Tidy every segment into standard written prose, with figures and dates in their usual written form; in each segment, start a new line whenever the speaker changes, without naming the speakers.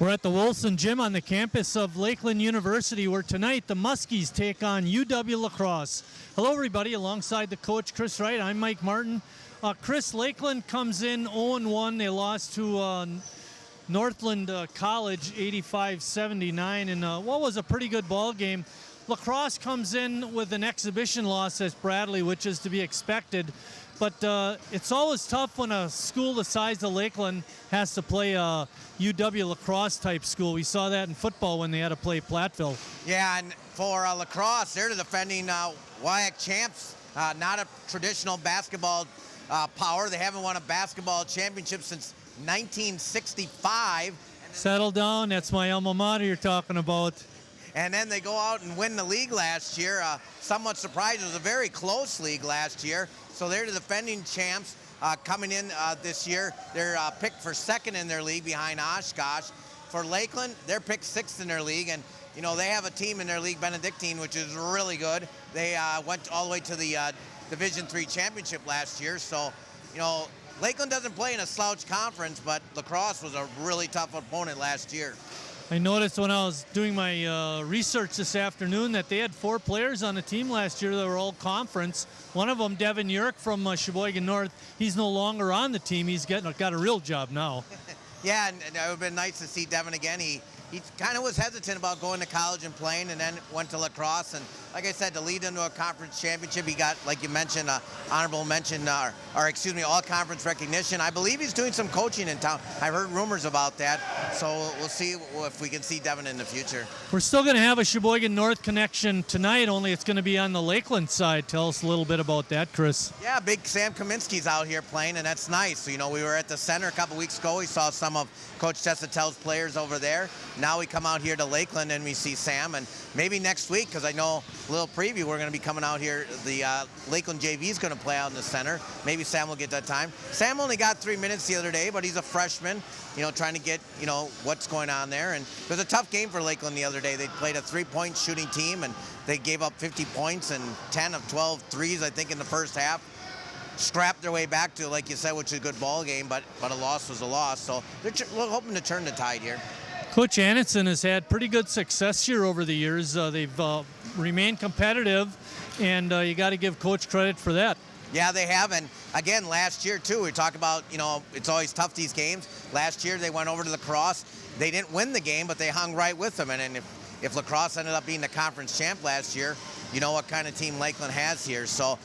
We're at the Wilson Gym on the campus of Lakeland University, where tonight the Muskies take on UW La Crosse. Hello, everybody. Alongside the coach, Chris Wright, I'm Mike Martin. Chris, Lakeland comes in 0-1. They lost to Northland College 85-79 in what was a pretty good ball game. La Crosse comes in with an exhibition loss at Bradley, which is to be expected. But it's always tough when a school the size of Lakeland has to play a UW La Crosse type school. We saw that in football when they had to play Platteville.
Yeah, and for La Crosse, they're the defending WIAC champs, not a traditional basketball power. They haven't won a basketball championship since 1965.
Settle down, that's my alma mater you're talking about.
And then they go out and win the league last year. Somewhat surprised. It was a very close league last year. So they're the defending champs coming in this year. They're picked for second in their league behind Oshkosh. For Lakeland, they're picked sixth in their league. And, you know, they have a team in their league, Benedictine, which is really good. They went all the way to the Division III championship last year. So, you know, Lakeland doesn't play in a slouch conference, but La Crosse was a really tough opponent last year.
I noticed when I was doing my research this afternoon that they had 4 players on the team last year that were all conference. One of them, Devin Yerk from Sheboygan North, he's no longer on the team. He's got a real job now.
Yeah, and it would have been nice to see Devin again. He kind of was hesitant about going to college and playing, and then went to La Crosse. And like I said, to lead into a conference championship, he got, like you mentioned, honorable mention, all-conference recognition. I believe he's doing some coaching in town. I heard rumors about that, so we'll see if we can see Devin in the future.
We're still going to have a Sheboygan North connection tonight, only it's going to be on the Lakeland side. Tell us a little bit about that, Chris.
Yeah, big Sam Kaminsky's out here playing, and that's nice. So, you know, we were at the center a couple weeks ago. We saw some of Coach Tessatel's players over there. Now we come out here to Lakeland and we see Sam, and maybe next week, because I know a little preview, we're going to be coming out here. The Lakeland JV is going to play out in the center. Maybe Sam will get that time. Sam only got 3 minutes the other day, but he's a freshman, you know, trying to get, you know, what's going on there. And it was a tough game for Lakeland the other day. They played a 3-point shooting team, and they gave up 50 points and 10 of 12 threes, I think, in the first half. Scrapped their way back to, like you said, which is a good ball game, but a loss was a loss. So they're hoping to turn the tide here.
Coach Antonsen has had pretty good success here over the years. They've remained competitive, and you got to give Coach credit for that.
Yeah, they have. And again, last year, too, we talk about, you know, it's always tough, these games. Last year, they went over to La Crosse. They didn't win the game, but they hung right with them. And if La Crosse ended up being the conference champ last year, you know what kind of team Lakeland has here. So,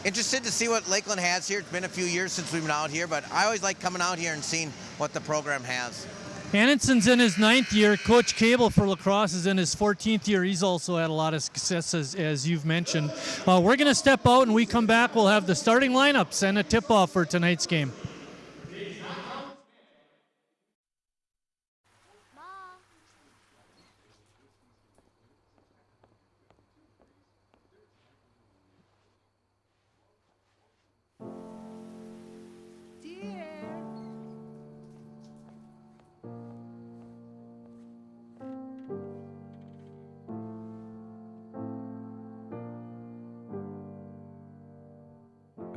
interested to see what Lakeland has here. It's been a few years since we've been out here, but I always like coming out here and seeing what the program has.
Antonsen's in his 9th year. Coach Cable for La Crosse is in his 14th year. He's also had a lot of success, as you've mentioned. We're going to step out, and when we come back, we'll have the starting lineups and a tip-off for tonight's game.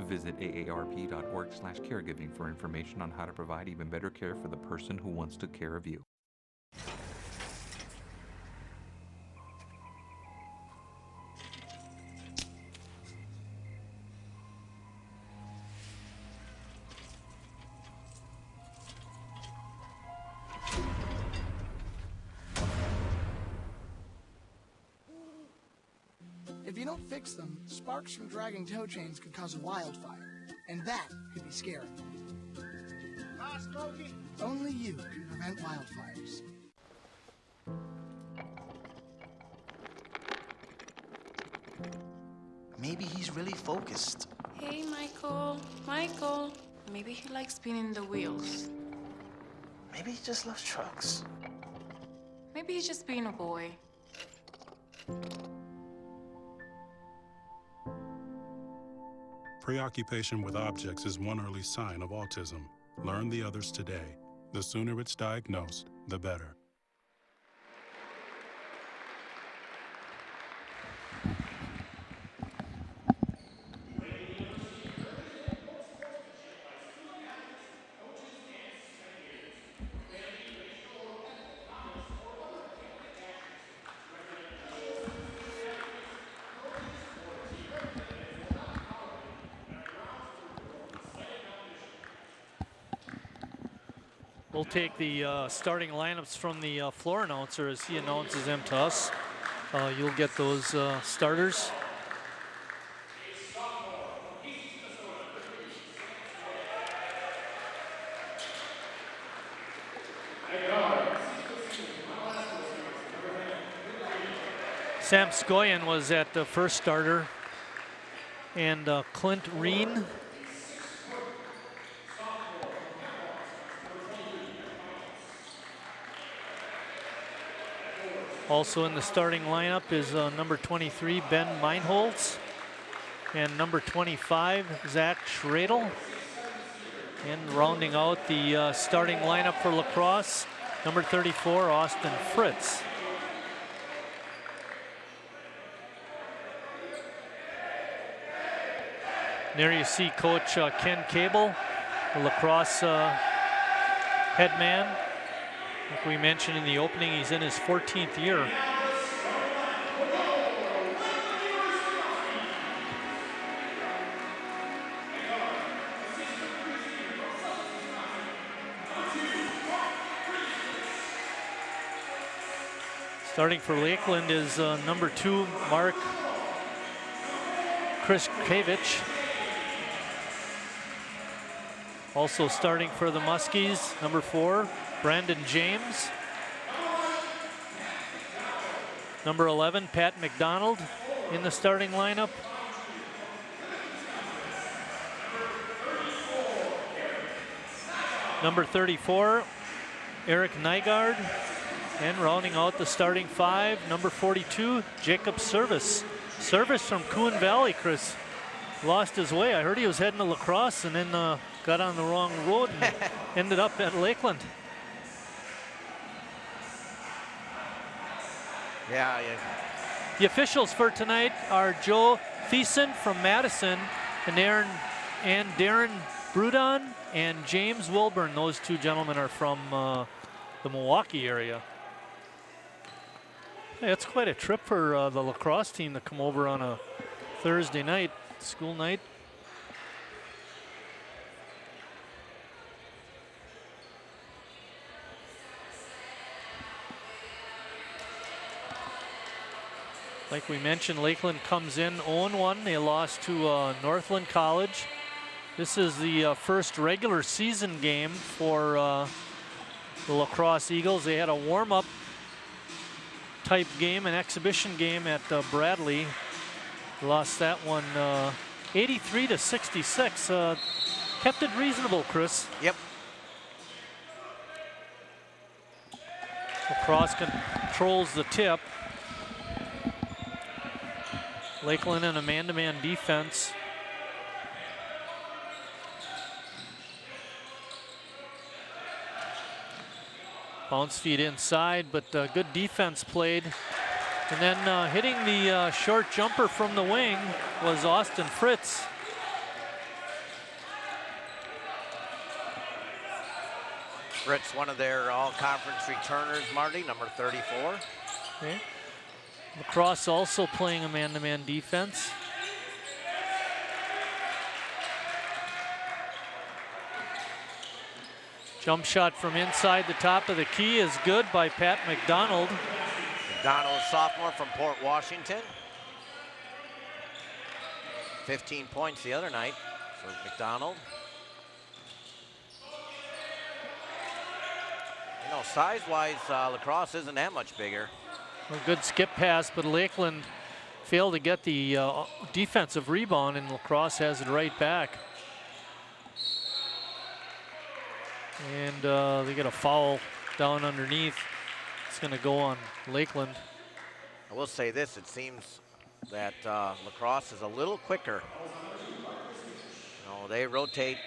Visit aarp.org/caregiving for information on how to provide even better care for the person who wants to care of you.
If you don't fix them, sparks from dragging tow chains could cause a wildfire, and that could be scary. Smokey. Only you can prevent wildfires.
Maybe he's really focused.
Hey, Michael. Michael. Maybe he likes spinning the wheels.
Maybe he just loves trucks.
Maybe he's just being a boy.
Preoccupation with objects is one early sign of autism. Learn the others today. The sooner it's diagnosed, the better.
We'll take the starting lineups from the floor announcer as he announces them to us. You'll get those starters. Sam Skoyan was at the first starter, and Clint Reen. Also in the starting lineup is number 23, Ben Meinholz, and number 25, Zach Schradel. And rounding out the starting lineup for lacrosse, number 34, Austin Fritz. There you see Coach Ken Cable, the lacrosse head man. Like we mentioned in the opening, he's in his 14th year. Starting for Lakeland is number 2, Mark Kriskevich. Also starting for the Muskies, number 4, Brandon James. Number 11, Pat McDonald in the starting lineup. Number 34, Eric Nygaard. And rounding out the starting 5, number 42, Jacob Service. Service from Coon Valley, Chris. Lost his way. I heard he was heading to lacrosse and then got on the wrong road and ended up at Lakeland.
Yeah.
The officials for tonight are Joe Thiessen from Madison and Darren Brudon and James Wilburn. Those two gentlemen are from the Milwaukee area. Hey, it's quite a trip for the lacrosse team to come over on a Thursday night, school night. Like we mentioned, Lakeland comes in 0-1. They lost to Northland College. This is the first regular season game for the Lacrosse Eagles. They had a warm-up type game, an exhibition game at Bradley. Lost that one 83-66. Kept it reasonable, Chris.
Yep.
Lacrosse controls the tip. Lakeland in a man-to-man defense. Bounce feed inside, but good defense played. And then hitting the short jumper from the wing was Austin Fritz.
Fritz, one of their all-conference returners, Marty, number 34.
Okay. Lacrosse also playing a man-to-man defense. Jump shot from inside the top of the key is good by Pat McDonald.
McDonald, sophomore from Port Washington. 15 points the other night for McDonald. You know, size-wise, Lacrosse isn't that much bigger.
A good skip pass, but Lakeland failed to get the defensive rebound, and Lacrosse has it right back. And they get a foul down underneath. It's going to go on Lakeland.
I will say this, it seems that Lacrosse is a little quicker. You know, they rotate,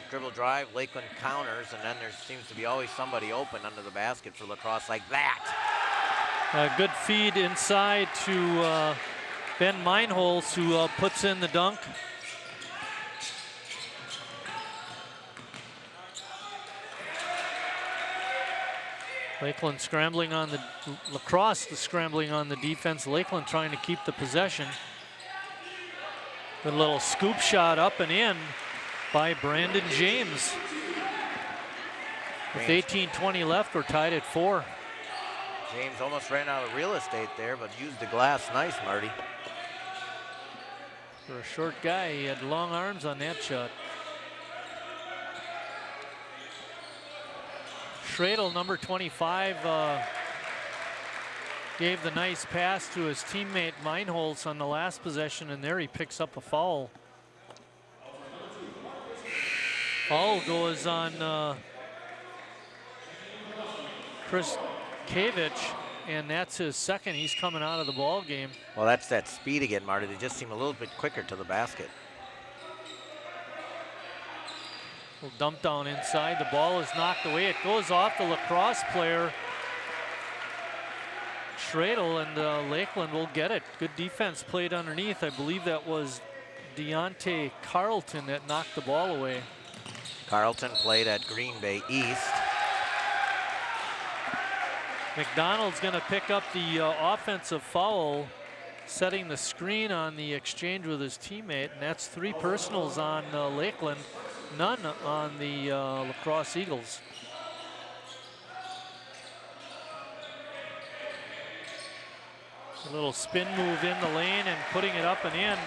dribble drive, Lakeland counters, and then there seems to be always somebody open under the basket for Lacrosse like that.
A good feed inside to Ben Meinholz, who puts in the dunk. Lakeland scrambling on the Lacrosse, scrambling on the defense. Lakeland trying to keep the possession. Good little scoop shot up and in by Brandon James. With 18:20 left, we're tied at 4.
James almost ran out of real estate there, but used the glass nice, Marty.
For a short guy, he had long arms on that shot. Schradel, number 25, gave the nice pass to his teammate Meinholz on the last possession, and there he picks up a foul. Foul goes on Chris Kavich, and that's his second. He's coming out of the ball game.
Well, that's that speed again, Marty. They just seem a little bit quicker to the basket.
Little dump down inside. The ball is knocked away. It goes off the lacrosse player, Schradel, and Lakeland will get it. Good defense played underneath. I believe that was Deontay Carlton that knocked the ball away.
Carlton played at Green Bay East.
McDonald's going to pick up the offensive foul, setting the screen on the exchange with his teammate, and that's 3 personals on Lakeland, none on the Lacrosse Eagles. A little spin move in the lane and putting it up and in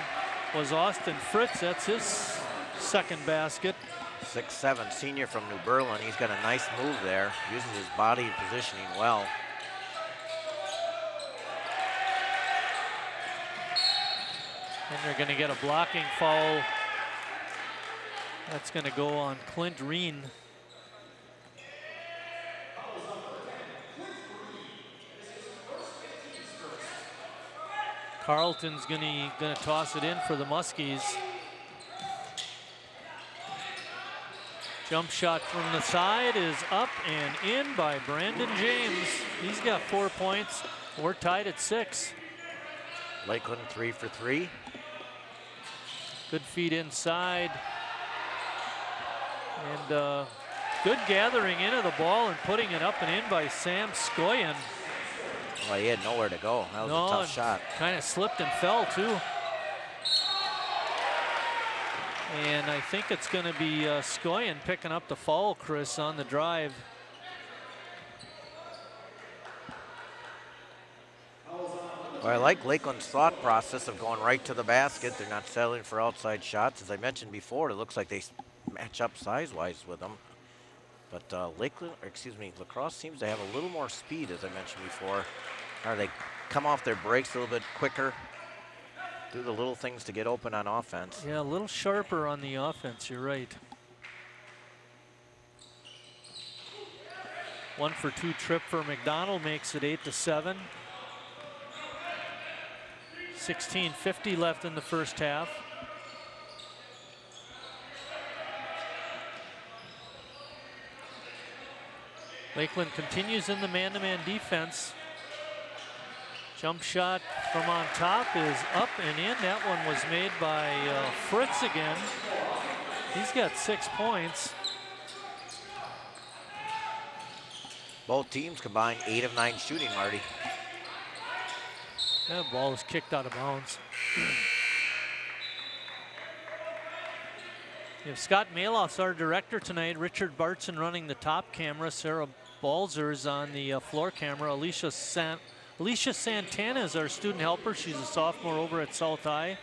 was Austin Fritz. That's his second basket.
6'7", senior from New Berlin. He's got a nice move there, uses his body positioning well.
And they're going to get a blocking foul. That's going to go on Clint Reen. Carlton's going to toss it in for the Muskies. Jump shot from the side is up and in by Brandon James. He's got 4 points. We're tied at 6.
Lakeland 3 for 3.
Good feed inside. And good gathering into the ball and putting it up and in by Sam Skoyan.
Well, he had nowhere to go. That was a tough shot.
Kind of slipped and fell too. And I think it's going to be Skoyan picking up the foul, Chris, on the drive.
Well, I like Lakeland's thought process of going right to the basket. They're not settling for outside shots. As I mentioned before, it looks like they match up size-wise with them. But Lacrosse seems to have a little more speed, as I mentioned before. Or they come off their breaks a little bit quicker. Do the little things to get open on offense.
Yeah, a little sharper on the offense, you're right. 1 for 2 trip for McDonald makes it 8-7. 16:50 left in the first half. Lakeland continues in the man-to-man defense. Jump shot from on top is up and in. That one was made by Fritz again. He's got 6 points.
Both teams combined 8 of 9 shooting, Marty.
That ball is kicked out of bounds. We have Scott Maloff's our director tonight. Richard Bartson running the top camera. Sarah Balzer's on the floor camera. Alicia Santana is our student helper. She's a sophomore over at South High.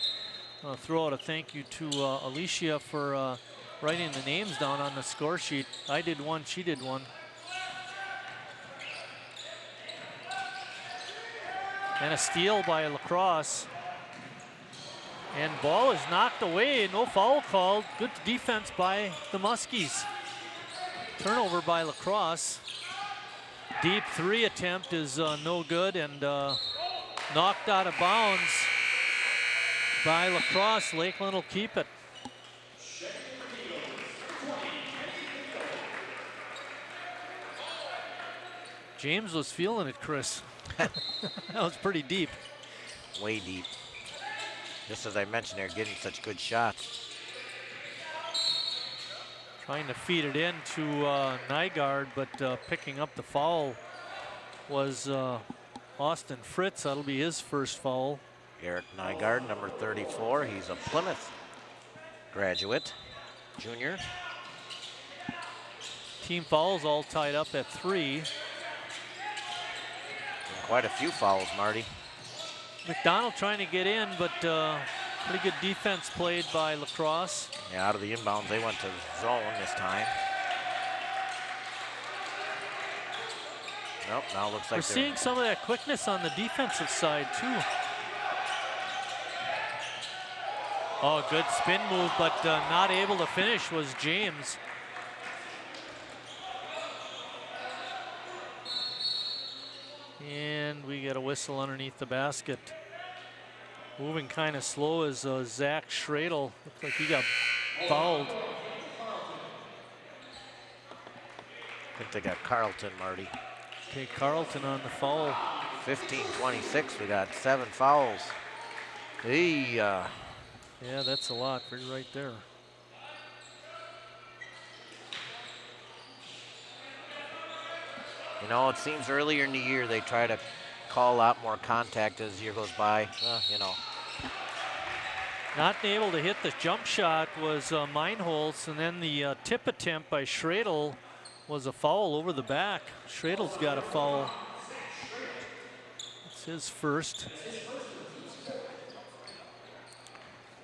I'll throw out a thank you to Alicia for writing the names down on the score sheet. I did one, she did one. And a steal by Lacrosse. And ball is knocked away, no foul called. Good defense by the Muskies. Turnover by Lacrosse. Deep 3 attempt is no good and knocked out of bounds by Lacrosse. Lakeland will keep it. James was feeling it, Chris. That was pretty deep.
Way deep. Just as I mentioned, they're getting such good shots.
Trying to feed it in to Nygaard, but picking up the foul was Austin Fritz. That'll be his first foul.
Eric Nygaard, number 34. He's a Plymouth graduate, junior.
Team fouls all tied up at 3.
And quite a few fouls, Marty.
McDonald trying to get in, but pretty good defense played by Lacrosse.
Yeah, out of the inbounds, they went to zone this time. Nope, now it looks like
we're seeing some of that quickness on the defensive side too. Oh, good spin move, but not able to finish was James. And we get a whistle underneath the basket. Moving kind of slow is Zach Schradel. Looks like he got fouled.
I think they got Carlton, Marty.
Okay, Carlton on the foul.
15-26, we got 7 fouls.
Yeah, that's a lot right there.
You know, it seems earlier in the year they try to call a lot more contact as the year goes by. You know.
Not able to hit the jump shot was Meinholz, and then the tip attempt by Schradel was a foul over the back. Schradel's got a foul. It's his first.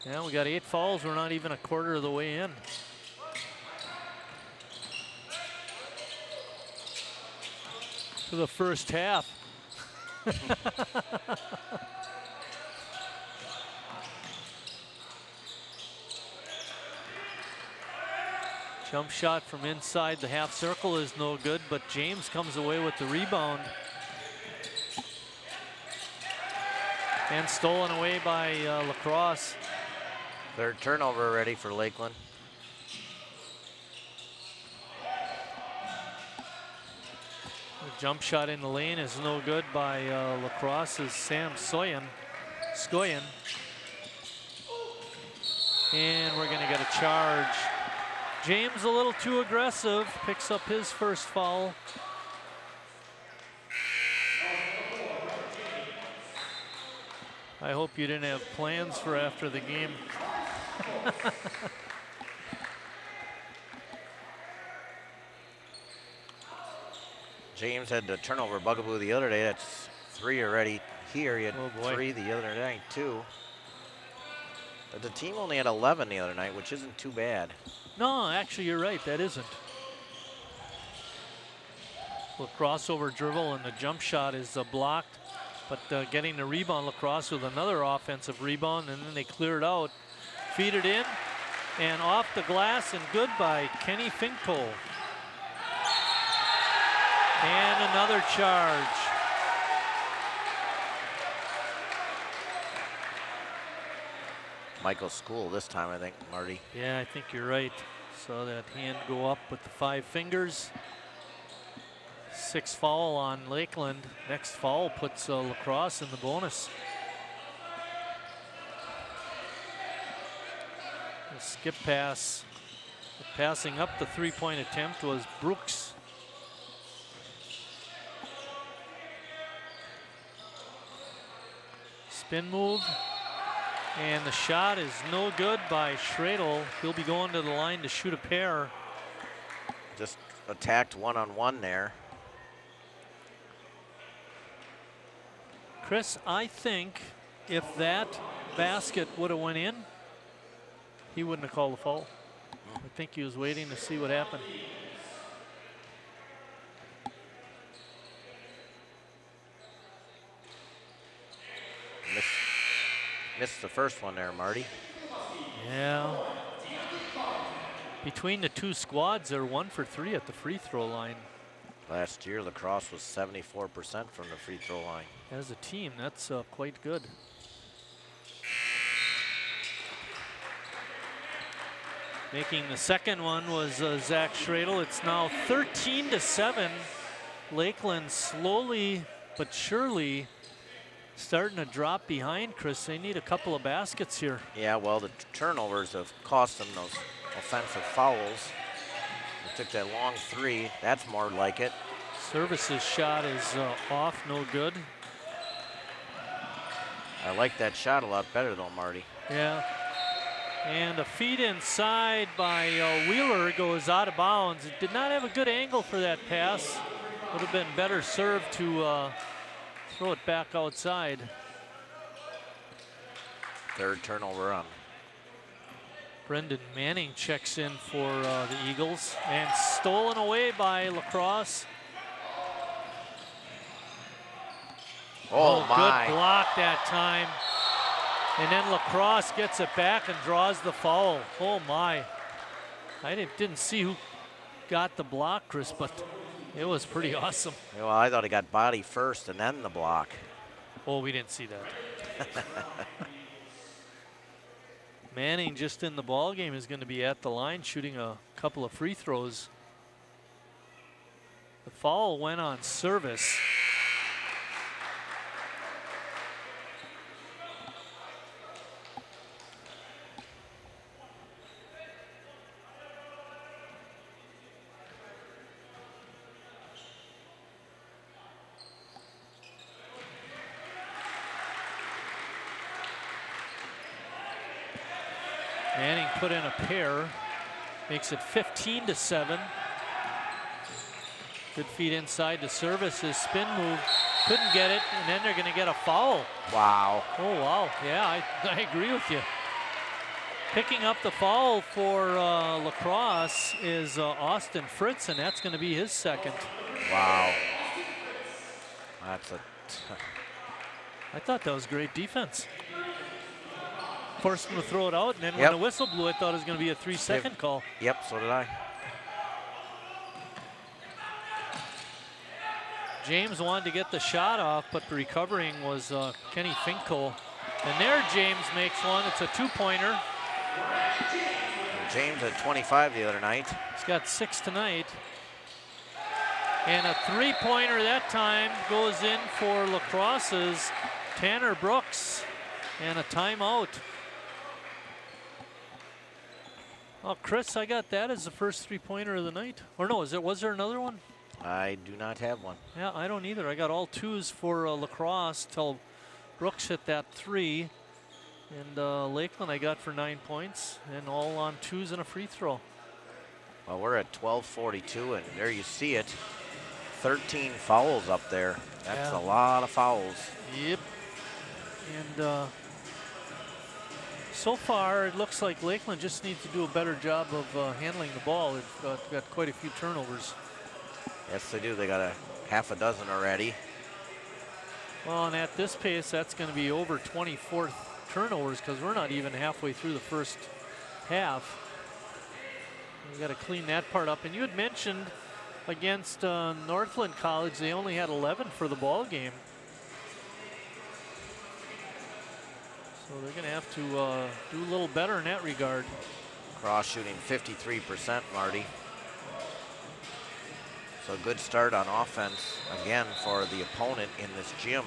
Yeah, we got 8 fouls. We're not even a quarter of the way in. To the first half. Jump shot from inside the half circle is no good, but James comes away with the rebound. And stolen away by Lacrosse.
Third turnover already for Lakeland.
The jump shot in the lane is no good by Lacrosse's Sam Skoyen. And we're going to get a charge. James a little too aggressive, picks up his first foul. I hope you didn't have plans for after the game.
James had the turnover bugaboo the other day. That's 3 already here. He had 3 the other night, 2. But the team only had 11 the other night, which isn't too bad.
No, actually, you're right. That isn't. Well, crossover dribble and the jump shot is blocked, but getting the rebound, Lacrosse with another offensive rebound, and then they clear it out, feed it in, and off the glass and good by Kenny Finkpole. And another charge.
Michael School this time, I think, Marty.
Yeah, I think you're right. Saw that hand go up with the 5 fingers. 6th foul on Lakeland. Next foul puts Lacrosse in the bonus. The skip pass. Passing up the 3-point attempt was Brooks. Spin move. And the shot is no good by Schradel. He'll be going to the line to shoot a pair.
Just attacked one-on-one there.
Chris, I think if that basket would have went in, he wouldn't have called the foul. I think he was waiting to see what happened.
Missed the first one there, Marty.
Yeah. Between the two squads, they're 1 for 3 at the free throw line.
Last year, Lacrosse was 74% from the free throw line.
As a team, that's quite good. Making the second one was Zach Schradel. It's now 13-7. Lakeland slowly but surely starting to drop behind, Chris. They need a couple of baskets here.
Yeah, well, the turnovers have cost them those offensive fouls. They took that long 3. That's more like it.
Service's shot is off, no good.
I like that shot a lot better, though, Marty.
Yeah. And a feed inside by Wheeler goes out of bounds. It did not have a good angle for that pass. Would have been better served to throw it back outside.
Third turnover on.
Brendan Manning checks in for the Eagles, and stolen away by Lacrosse.
Oh my.
Good block that time. And then Lacrosse gets it back and draws the foul. Oh my. I didn't see who got the block, Chris, but it was pretty awesome.
Well, I thought he got body first and then the block.
Oh, we didn't see that. Manning just in the ball game is going to be at the line shooting a couple of free throws. The foul went on service. Manning put in a pair, makes it 15-7. Good feed inside to service. His spin move, couldn't get it, and then they're going to get a foul.
Wow.
Oh, wow. Yeah, I agree with you. Picking up the foul for Lacrosse is Austin Fritz, and that's going to be his second.
Wow. That's a...
I thought that was great defense. Forced him to throw it out, and then when the whistle blew, I thought it was going to be a 3-second call.
Yep, so did I.
James wanted to get the shot off, but the recovering was Kenny Finkel. And there James makes one. It's a two-pointer.
James had 25 the other night.
He's got 6 tonight. And a three-pointer that time goes in for Lacrosse's Tanner Brooks. And a timeout. Oh, Chris, I got that as the first three-pointer of the night. Or no, was there another one?
I do not have one.
Yeah, I don't either. I got all twos for Lacrosse till Brooks hit that three. And Lakeland I got for 9 points, and all on twos and a free throw.
Well, we're at 12:42, and there you see it. 13 fouls up there. That's a lot of fouls.
Yep. And so far, it looks like Lakeland just needs to do a better job of handling the ball. They've got quite a few turnovers.
Yes, they do. They got a half a dozen already.
Well, and at this pace, that's going to be over 24 turnovers because we're not even halfway through the first half. We got to clean that part up. And you had mentioned against Northland College, they only had 11 for the ball game. So they're going to have to do a little better in that regard.
Cross shooting 53%, Marty. So a good start on offense again for the opponent in this gym.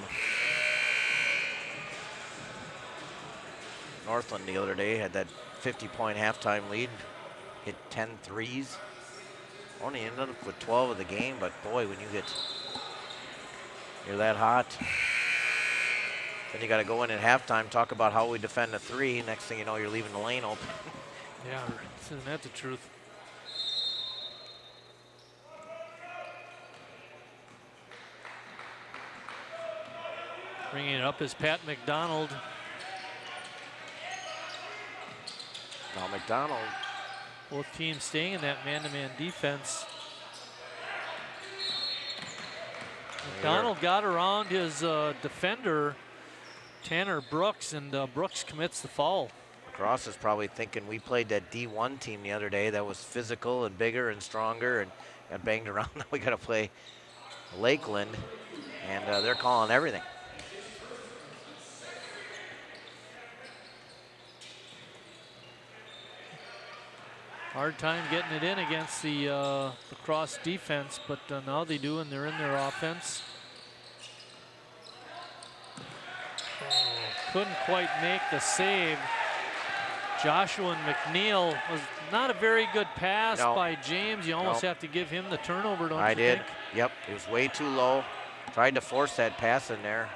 Northland the other day had that 50-point halftime lead, hit 10 threes. Only ended up with 12 of the game, but boy, when you're that hot, then you got to go in at halftime, talk about how we defend a three. Next thing you know, you're leaving the lane open.
Yeah, isn't that the truth? Bringing it up is Pat McDonald.
Now McDonald.
Both teams staying in that man-to-man defense. McDonald got around his defender, Tanner Brooks, and Brooks commits the foul.
Cross is probably thinking we played that D1 team the other day that was physical and bigger and stronger and got banged around. Now we got to play Lakeland, and they're calling everything.
Hard time getting it in against the cross defense, but now they do, and they're in their offense. Couldn't quite make the save. Joshua McNeil was not a very good pass by James. You almost have to give him the turnover, don't you think?
Yep, it was way too low. Tried to force that pass in there.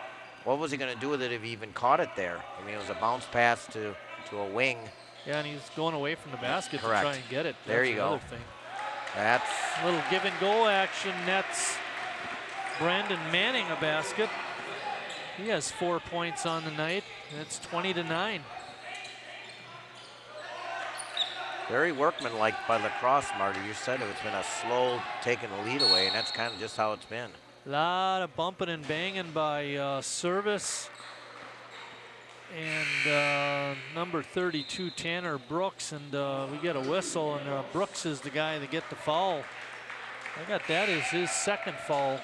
What was he going to do with it if he even caught it there? I mean, it was a bounce pass to a wing.
Yeah, and he's going away from the basket
Correct.
to try and get it.
There
That's
you
the
go.
other thing.
That's
A little give and go action nets Brandon Manning a basket. He has 4 points on the night. It's 20-9.
very workmanlike by lacrosse, Marty. You said it's been a slow taking the lead away, and that's kind of just how it's been.
A lot of bumping and banging by Service and number 32, Tanner Brooks, and we get a whistle, and Brooks is the guy that get the foul. I got that as his second foul.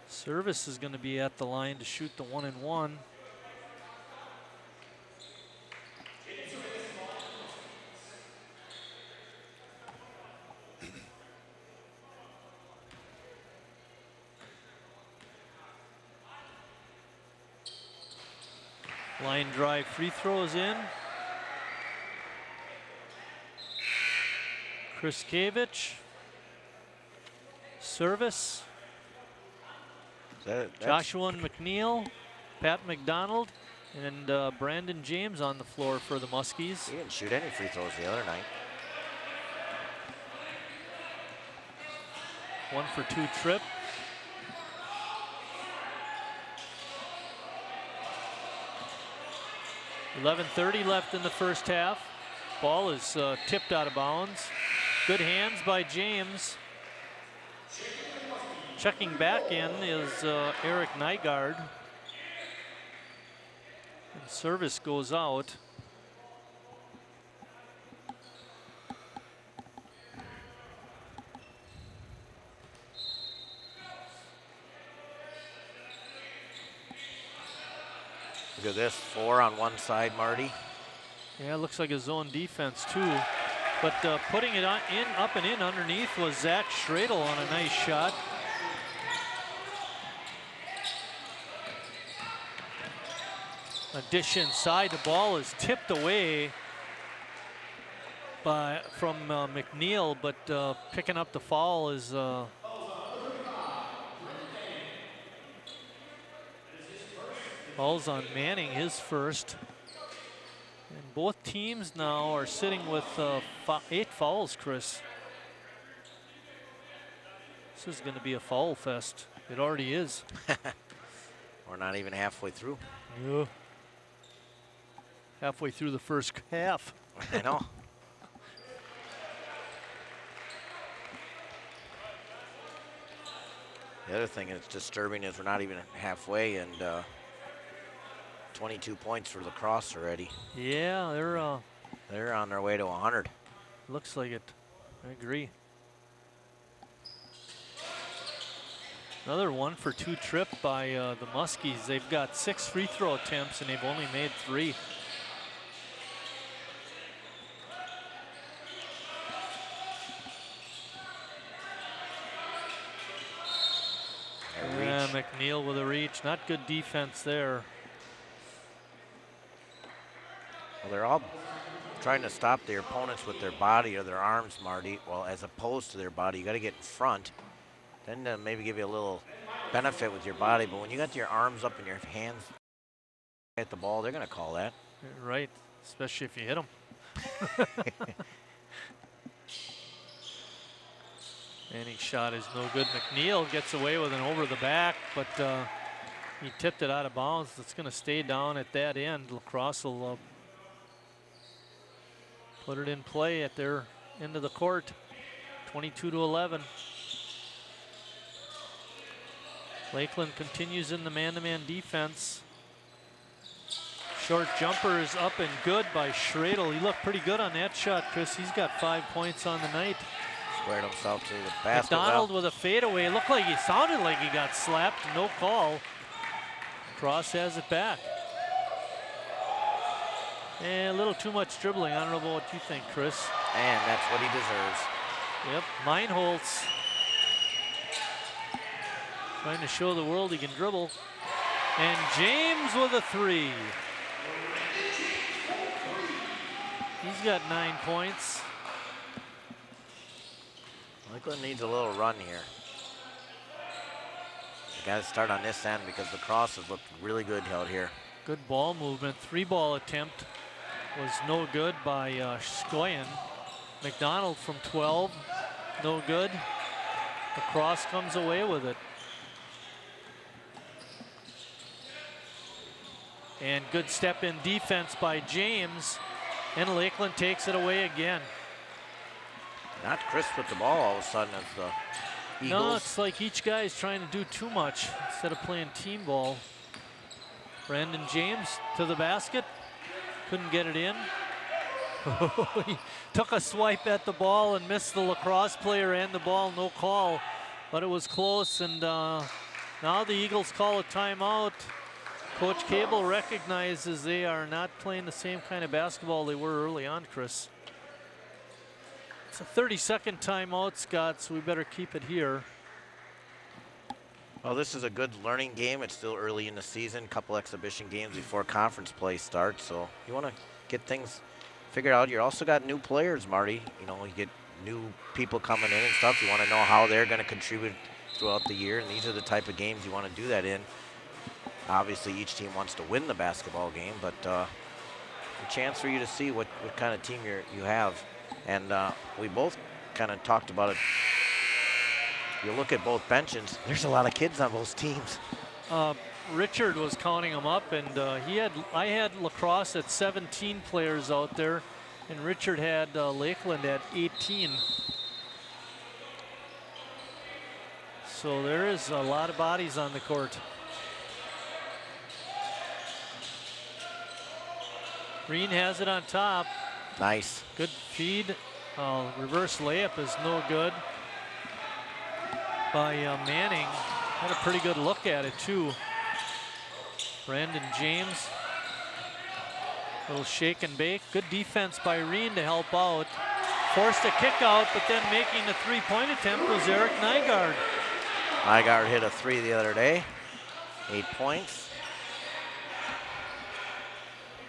Service is going to be at the line to shoot the 1-and-1. Line drive free throws in. Kriskevich. Service. Joshua McNeil, Pat McDonald, and Brandon James on the floor for the Muskies.
He didn't shoot any free throws the other night.
1 for 2 trip. .11:30 left in the first half. Ball is tipped out of bounds. Good hands by James. Checking back in is Eric Nygaard. And service goes out.
Look at this, 4 on one side, Marty.
Yeah, it looks like a zone defense too. But putting it on up and in underneath was Zach Schradel on a nice shot. A dish inside, the ball is tipped away from McNeil, but picking up the foul is falls on Manning, his first. And both teams now are sitting with 8 fouls, Chris. This is going to be a foul fest. It already is.
We're not even halfway through.
Yeah. Halfway through the first half.
I know. The other thing that's disturbing is we're not even halfway, and 22 points for lacrosse already.
Yeah,
They're on their way to 100.
looks like it. I agree. Another 1 for 2 trip by the Muskies. They've got 6 free throw attempts and they've only made 3. Yeah, McNeil with a reach. Not good defense there.
Well, they're all trying to stop their opponents with their body or their arms, Marty. Well, as opposed to their body, you got to get in front. Then maybe give you a little benefit with your body. But when you got your arms up and your hands at the ball, they're going to call that.
Right, especially if you hit them. Manning's shot is no good. McNeil gets away with an over the back, but he tipped it out of bounds. It's going to stay down at that end. Lacrosse will put it in play at their end of the court. 22-11. Lakeland continues in the man-to-man defense. Short jumper is up and good by Schradel. He looked pretty good on that shot, Chris. He's got 5 points on the night.
Squared himself to the basket.
McDonald with a fadeaway. Looked like he sounded like he got slapped. No call. Cross has it back. And a little too much dribbling. I don't know about what you think, Chris.
And that's what he deserves.
Yep, Meinholz trying to show the world he can dribble. And James with a 3. He's got 9 points.
Lakeland needs a little run here. They got to start on this end because lacrosse has looked really good out here.
Good ball movement. 3-ball attempt was no good by Sheboygan. McDonald from 12, no good. Lacrosse comes away with it. And good step in defense by James, and Lakeland takes it away again.
Not crisp with the ball all of a sudden as the Eagles.
No, it's like each guy is trying to do too much instead of playing team ball. Brandon James to the basket, couldn't get it in. He took a swipe at the ball and missed the Lacrosse player and the ball, no call, but it was close, and now the Eagles call a timeout. Coach Cable recognizes they are not playing the same kind of basketball they were early on, Chris. It's a 30-second timeout, Scott, so we better keep it here.
Well, this is a good learning game. It's still early in the season, couple exhibition games before conference play starts, so you want to get things figured out. You also got new players, Marty. You know, you get new people coming in and stuff. You want to know how they're going to contribute throughout the year, and these are the type of games you want to do that in. Obviously, each team wants to win the basketball game, but a chance for you to see what kind of team you have. And we both kind of talked about it. You look at both benches, there's a lot of kids on both teams.
Richard was counting them up, and I had Lacrosse at 17 players out there, and Richard had Lakeland at 18. So there is a lot of bodies on the court. Green has it on top.
Nice.
Good feed. Reverse layup is no good by Manning. Had a pretty good look at it too. Brandon James. Little shake and bake. Good defense by Reen to help out. Forced a kick out, but then making the 3-point attempt was Eric Nygaard.
Nygaard hit a 3 the other day. 8 points.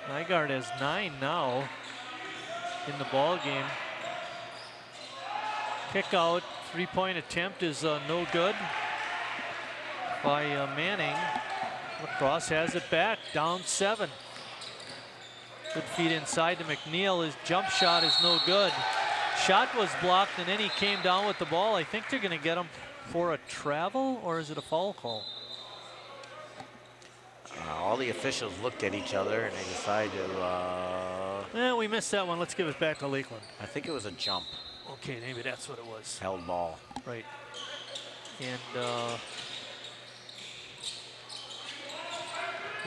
Nygaard has 9 now in the ball game. Kick out, 3-point attempt is no good by Manning. Lacrosse has it back, down 7. Good feed inside to McNeil. His jump shot is no good. Shot was blocked, and then he came down with the ball. I think they're going to get him for a travel, or is it a foul call?
All the officials looked at each other and they decided to...
we missed that one. Let's give it back to Lakeland.
I think it was a jump.
Okay, maybe that's what it was.
Held ball.
Right. And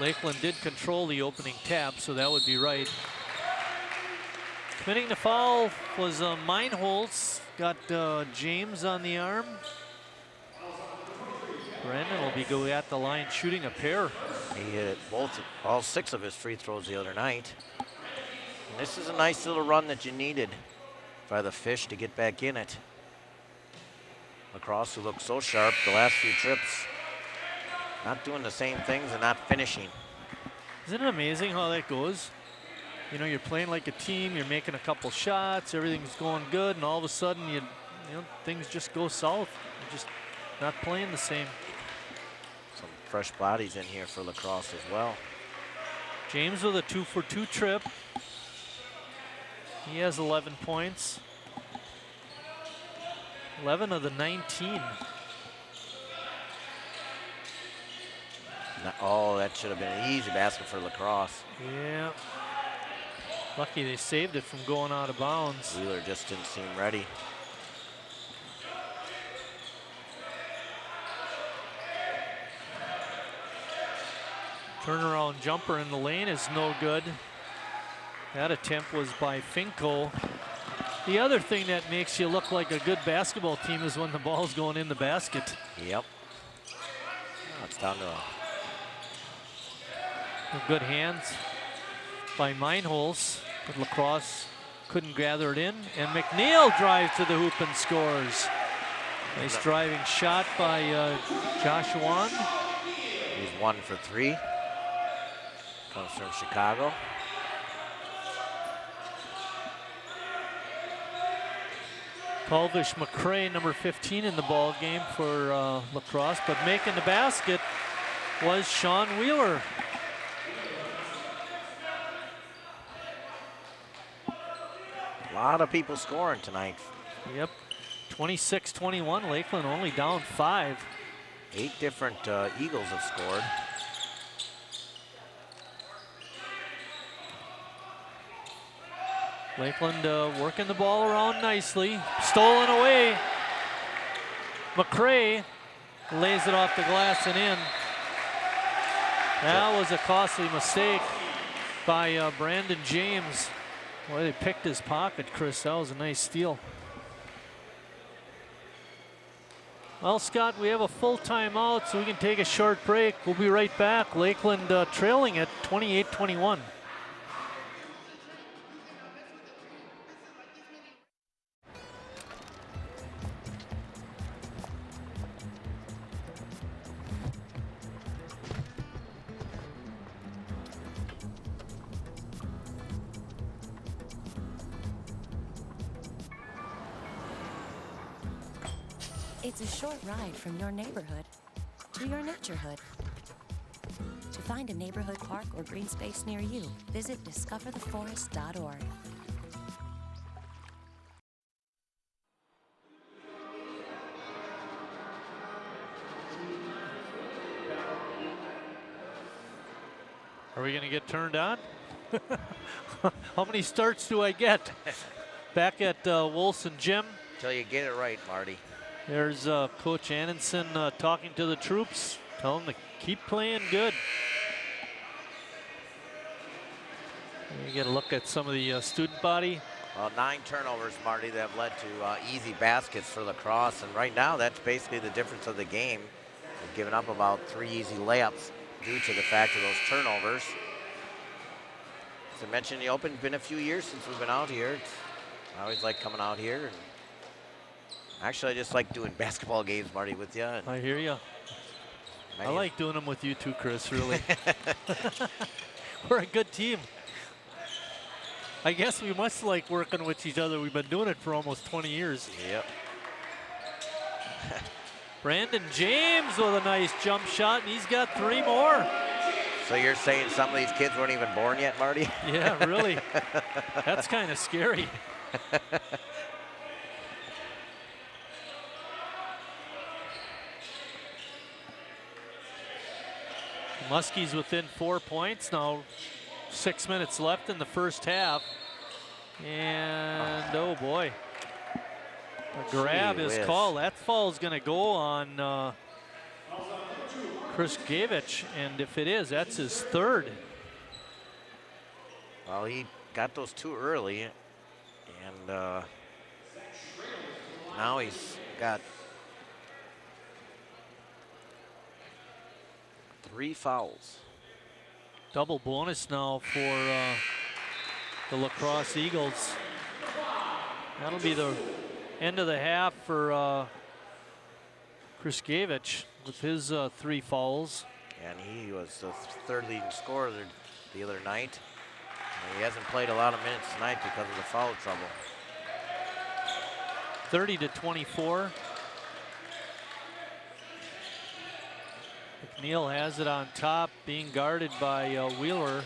Lakeland did control the opening tap, so that would be right. Committing the foul was Meinholz. Got James on the arm. Brandon will be going at the line shooting a pair.
He hit all 6 of his free throws the other night. And this is a nice little run that you needed by the Fish to get back in it. Lacrosse, who looked so sharp the last few trips, not doing the same things and not finishing.
Isn't it amazing how that goes? You know, you're playing like a team, you're making a couple shots, everything's going good, and all of a sudden you know things just go south. You're just not playing the same.
Some fresh bodies in here for Lacrosse as well.
James with a 2-for-2 trip. He has 11 points. 11 of the 19.
Oh, that should have been an easy basket for Lacrosse.
Yeah. Lucky they saved it from going out of bounds.
Wheeler just didn't seem ready.
Turnaround jumper in the lane is no good. That attempt was by Finko. The other thing that makes you look like a good basketball team is when the ball's going in the basket.
Yep. Now it's down to
good hands by Meinholz, but Lacrosse couldn't gather it in. And McNeil drives to the hoop and scores. Nice driving shot by Joshua.
He's 1 for 3. Comes from Chicago.
Colvish McCray, number 15 in the ball game for Lacrosse, but making the basket was Sean Wheeler.
lot of people scoring tonight.
Yep. 26-21. Lakeland only down 5.
8 different Eagles have scored.
Lakeland working the ball around nicely. Stolen away. McCray lays it off the glass and in. That was a costly mistake by Brandon James. Boy, they picked his pocket, Chris. That was a nice steal. Well, Scott, we have a full timeout, so we can take a short break. We'll be right back. Lakeland trailing at 28-21.
It's a short ride from your neighborhood to your naturehood. To find a neighborhood park or green space near you, visit discovertheforest.org.
Are we going to get turned on? How many starts do I get? Back at Wilson Gym.
Till you get it right, Marty.
There's Coach Annenson talking to the troops, telling them to keep playing good. You get a look at some of the student body.
Well, 9 turnovers, Marty, that have led to easy baskets for lacrosse, and right now that's basically the difference of the game. They've given up about 3 easy layups due to the fact of those turnovers. As I mentioned, the Open's been a few years since we've been out here. I always like coming out here. And actually, I just like doing basketball games, Marty, with you.
I hear you. I like doing them with you too, Chris, really. We're a good team. I guess we must like working with each other. We've been doing it for almost 20 years.
Yep.
Brandon James with a nice jump shot, and he's got 3 more.
So you're saying some of these kids weren't even born yet, Marty?
Yeah, really. That's kind of scary. Muskies within 4 points now. 6 minutes left in the first half. And oh boy, a grab is called. That foul is going to go on Chris Gavich, and if it is, that's his 3rd.
Well, he got those 2 early, and now he's got 3 fouls.
Double bonus now for the Lacrosse Eagles. That'll be the end of the half for Chris Gavich with his 3 fouls.
And he was the 3rd leading scorer the other night. And he hasn't played a lot of minutes tonight because of the foul trouble.
30-24. McNeil has it on top, being guarded by Wheeler.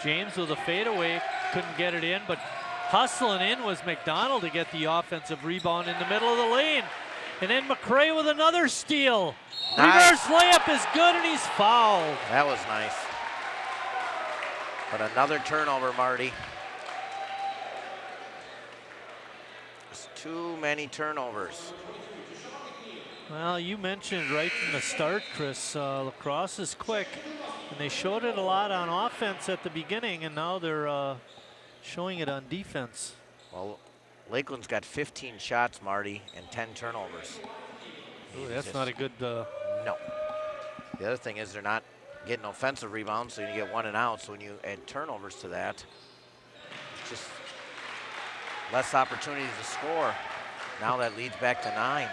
James with a fadeaway, couldn't get it in, but hustling in was McDonald to get the offensive rebound in the middle of the lane. And then McCray with another steal.
Nice.
Reverse layup is good, and he's fouled.
That was nice. But another turnover, Marty. There's too many turnovers.
Well, you mentioned right from the start, Chris, lacrosse is quick, and they showed it a lot on offense at the beginning, and now they're showing it on defense.
Well, Lakeland's got 15 shots, Marty, and 10 turnovers.
Ooh, that's not a good...
No. The other thing is they're not getting offensive rebounds, so you get 1 and out. So when you add turnovers to that, it's just less opportunities to score. Now that leads back to 9.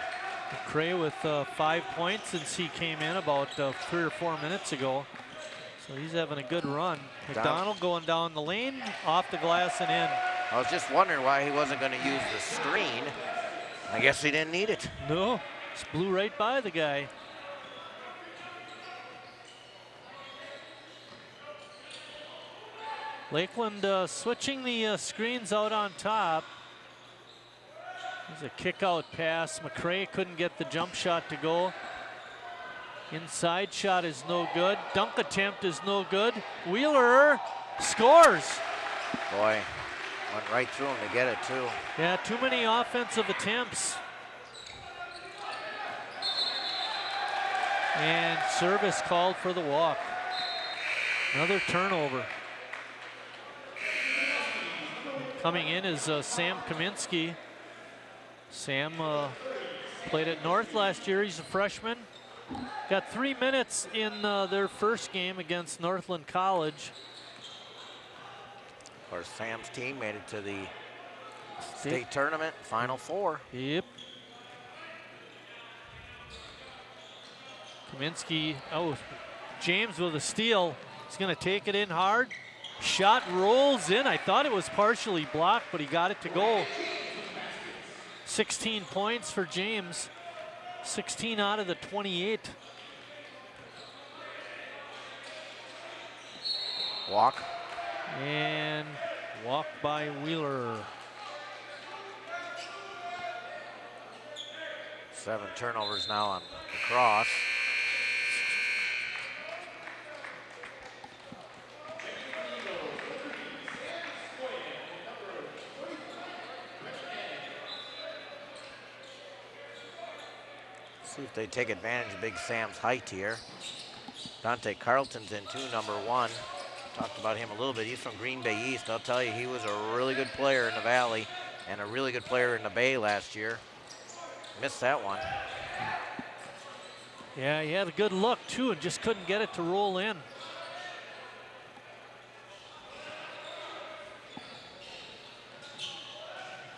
McCray with 5 points since he came in about 3 or 4 minutes ago. So he's having a good run. McDonald going down the lane, off the glass and in.
I was just wondering why he wasn't going to use the screen. I guess he didn't need it.
No, just blew right by the guy. Lakeland switching the screens out on top. There's a kick out pass. McCray couldn't get the jump shot to go. Inside shot is no good. Dunk attempt is no good. Wheeler scores.
Boy, went right through him to get it too.
Yeah, too many offensive attempts. And service called for the walk. Another turnover. Coming in is Sam Kaminsky. Sam played at North last year. He's a freshman. Got 3 minutes in their first game against Northland College.
Of course, Sam's team made it to the state tournament, Final Four.
Yep. Kaminsky, oh, James with a steal. He's going to take it in hard. Shot rolls in. I thought it was partially blocked, but he got it to go. 16 points for James. 16 out of the 28.
Walk.
And walk by Wheeler.
7 turnovers now on the cross. See if they take advantage of Big Sam's height here. Dante Carlton's in too, number 1. Talked about him a little bit. He's from Green Bay East. I'll tell you, he was a really good player in the Valley and a really good player in the Bay last year. Missed that one.
Yeah, he had a good look too and just couldn't get it to roll in.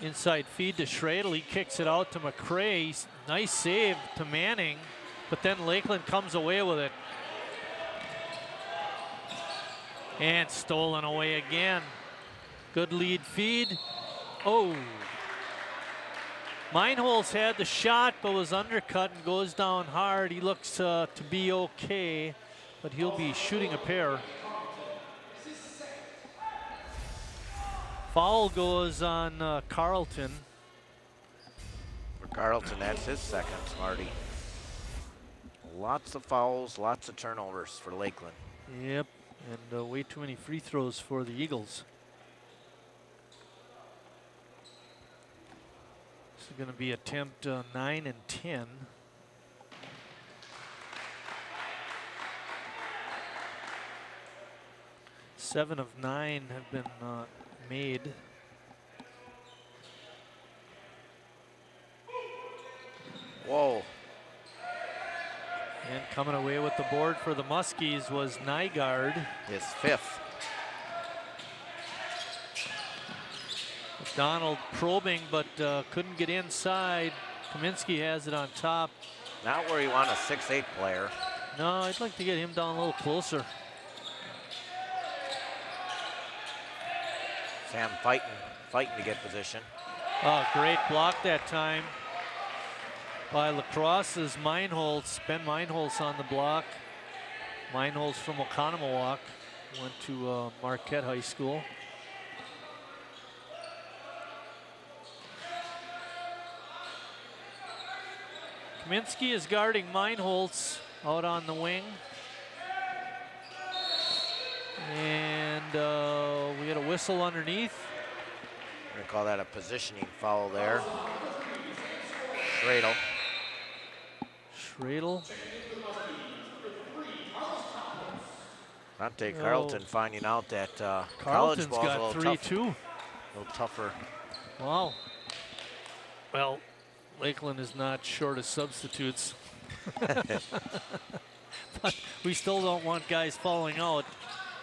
Inside feed to Schradel. He kicks it out to McCray. Nice save to Manning, but then Lakeland comes away with it. And stolen away again. Good lead feed. Oh. Meinholz had the shot, but was undercut and goes down hard. He looks to be okay, but he'll be shooting a pair. Foul goes on Carlton.
For Carlton, that's his second, Marty. Lots of fouls, lots of turnovers for Lakeland.
Yep, and way too many free throws for the Eagles. This is going to be attempt 9 and 10. Seven of 9 have been made.
Whoa.
And coming away with the board for the Muskies was Nygaard.
His 5th.
Donald probing, but couldn't get inside. Kaminsky has it on top.
Not where you want a 6'8" player.
No, I'd like to get him down a little closer.
Sam fighting to get position.
Oh, great block that time by Lacrosse's Meinholz. Ben Meinholz on the block. Meinholz from Oconomowoc. Went to Marquette High School. Kaminsky is guarding Meinholz out on the wing. And we had a whistle underneath.
We're gonna call that a positioning foul there.
Schradel.
Dante Carlton finding out that
Carlton's
college ball's
got
a little
3
tough,
too.
a little tougher.
Wow. Well, Lakeland is not short of substitutes. But we still don't want guys falling out.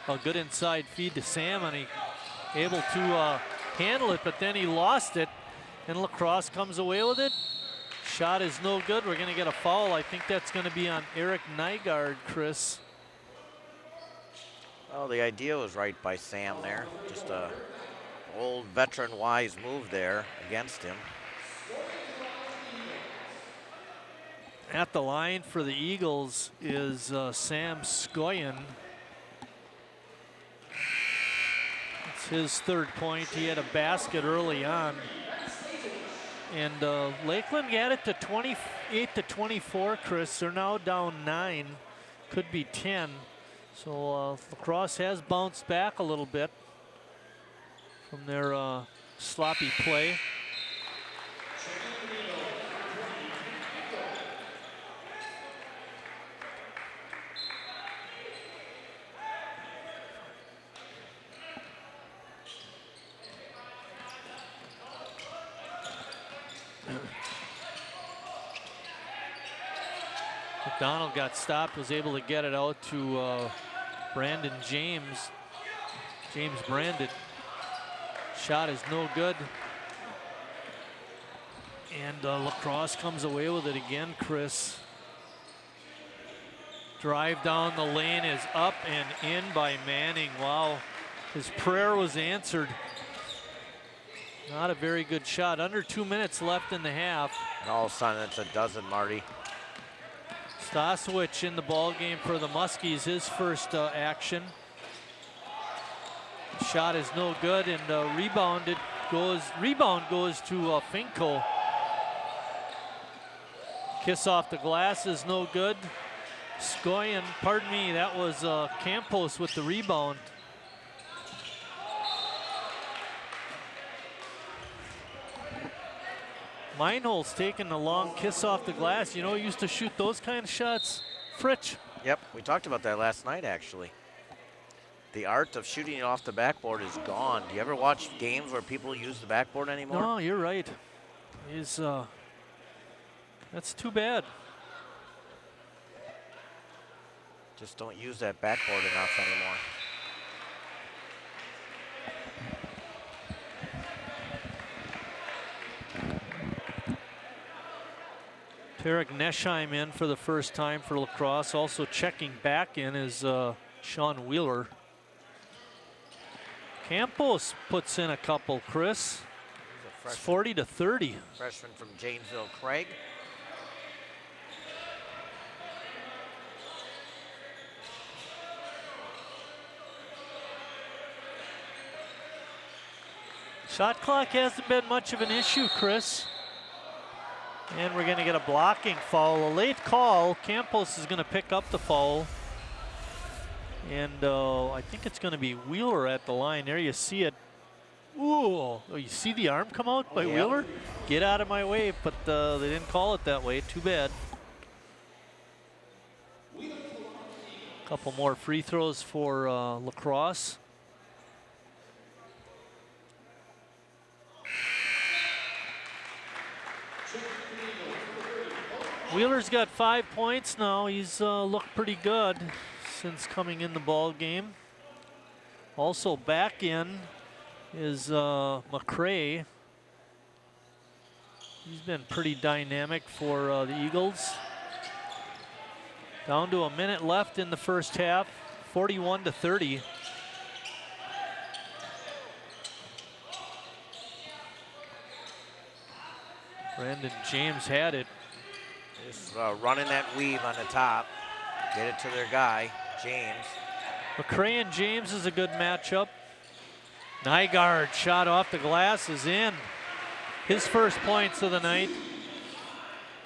A good inside feed to Sam, and he able to handle it, but then he lost it, and Lacrosse comes away with it. Shot is no good. We're going to get a foul. I think that's going to be on Eric Nygaard, Chris.
Oh, the idea was right by Sam there. Just a old veteran-wise move there against him.
At the line for the Eagles is Sam Skoyen. It's his third point. He had a basket early on. And Lakeland got it to 28-24, Chris. They're now down 9, could be 10. So La Crosse has bounced back a little bit from their sloppy play. McDonald got stopped, was able to get it out to Brandon James. James Brandon. Shot is no good. And La Crosse comes away with it again, Chris. Drive down the lane is up and in by Manning. Wow, his prayer was answered. Not a very good shot. Under 2 minutes left in the half.
And all of a sudden it's a dozen, Marty.
Stasowicz in the ball game for the Muskies, his first action. Shot is no good, and rebound goes to Finko. Kiss off the glass is no good. Skoyan, pardon me, that was Campos with the rebound. Meinholz taking a long kiss off the glass. You know, he used to shoot those kind of shots. Fritsch.
Yep, we talked about that last night, actually. The art of shooting it off the backboard is gone. Do you ever watch games where people use the backboard anymore?
No, you're right. That's too bad.
Just don't use that backboard enough anymore.
Tarek Neschheim in for the first time for La Crosse. Also checking back in is Sean Wheeler. Campos puts in a couple, Chris. It's 40-30.
Freshman from Janesville, Craig.
Shot clock hasn't been much of an issue, Chris. And we're going to get a blocking foul. A late call. Campos is going to pick up the foul. And I think it's going to be Wheeler at the line. There you see it. Ooh, you see the arm come out by Wheeler? Get out of my way, but they didn't call it that way. Too bad. Couple more free throws for La Crosse. Wheeler's got 5 points now. He's looked pretty good since coming in the ball game. Also back in is McCray. He's been pretty dynamic for the Eagles. Down to a minute left in the first half, 41-30. Brandon James had it.
Just running that weave on the top. Get it to their guy, James.
McCray and James is a good matchup. Nygaard shot off the glass is in. His first points of the night.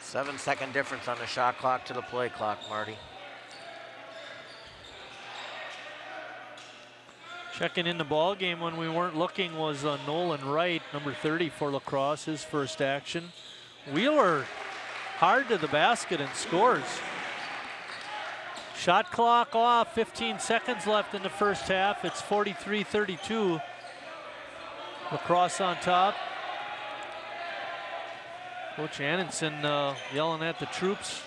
7-second difference on the shot clock to the play clock, Marty.
Checking in the ball game when we weren't looking was Nolan Wright, number 30 for La Crosse, his first action. Wheeler hard to the basket and scores. Shot clock off, 15 seconds left in the first half. It's 43-32. La Crosse on top. Coach Annenson yelling at the troops.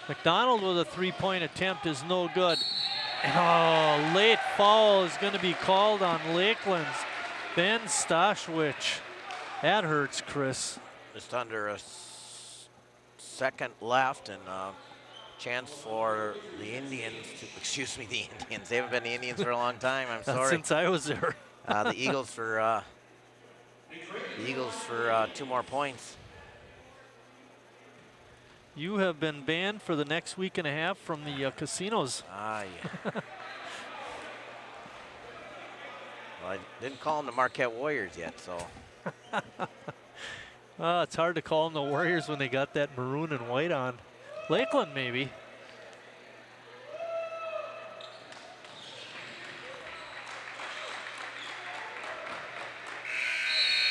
McDonald with a three-point attempt is no good. Oh, late foul is going to be called on Lakeland's Ben Stashwich. That hurts, Chris.
Just under a second left and chance for the Indians to, excuse me, the Indians. They haven't been the Indians for a long time. I'm sorry.
Since I was there.
The Eagles for 2 more points.
You have been banned for the next week and a half from the casinos.
Ah, yeah. I didn't call them the Marquette Warriors yet, so.
It's hard to call them the Warriors when they got that maroon and white on. Lakeland, maybe.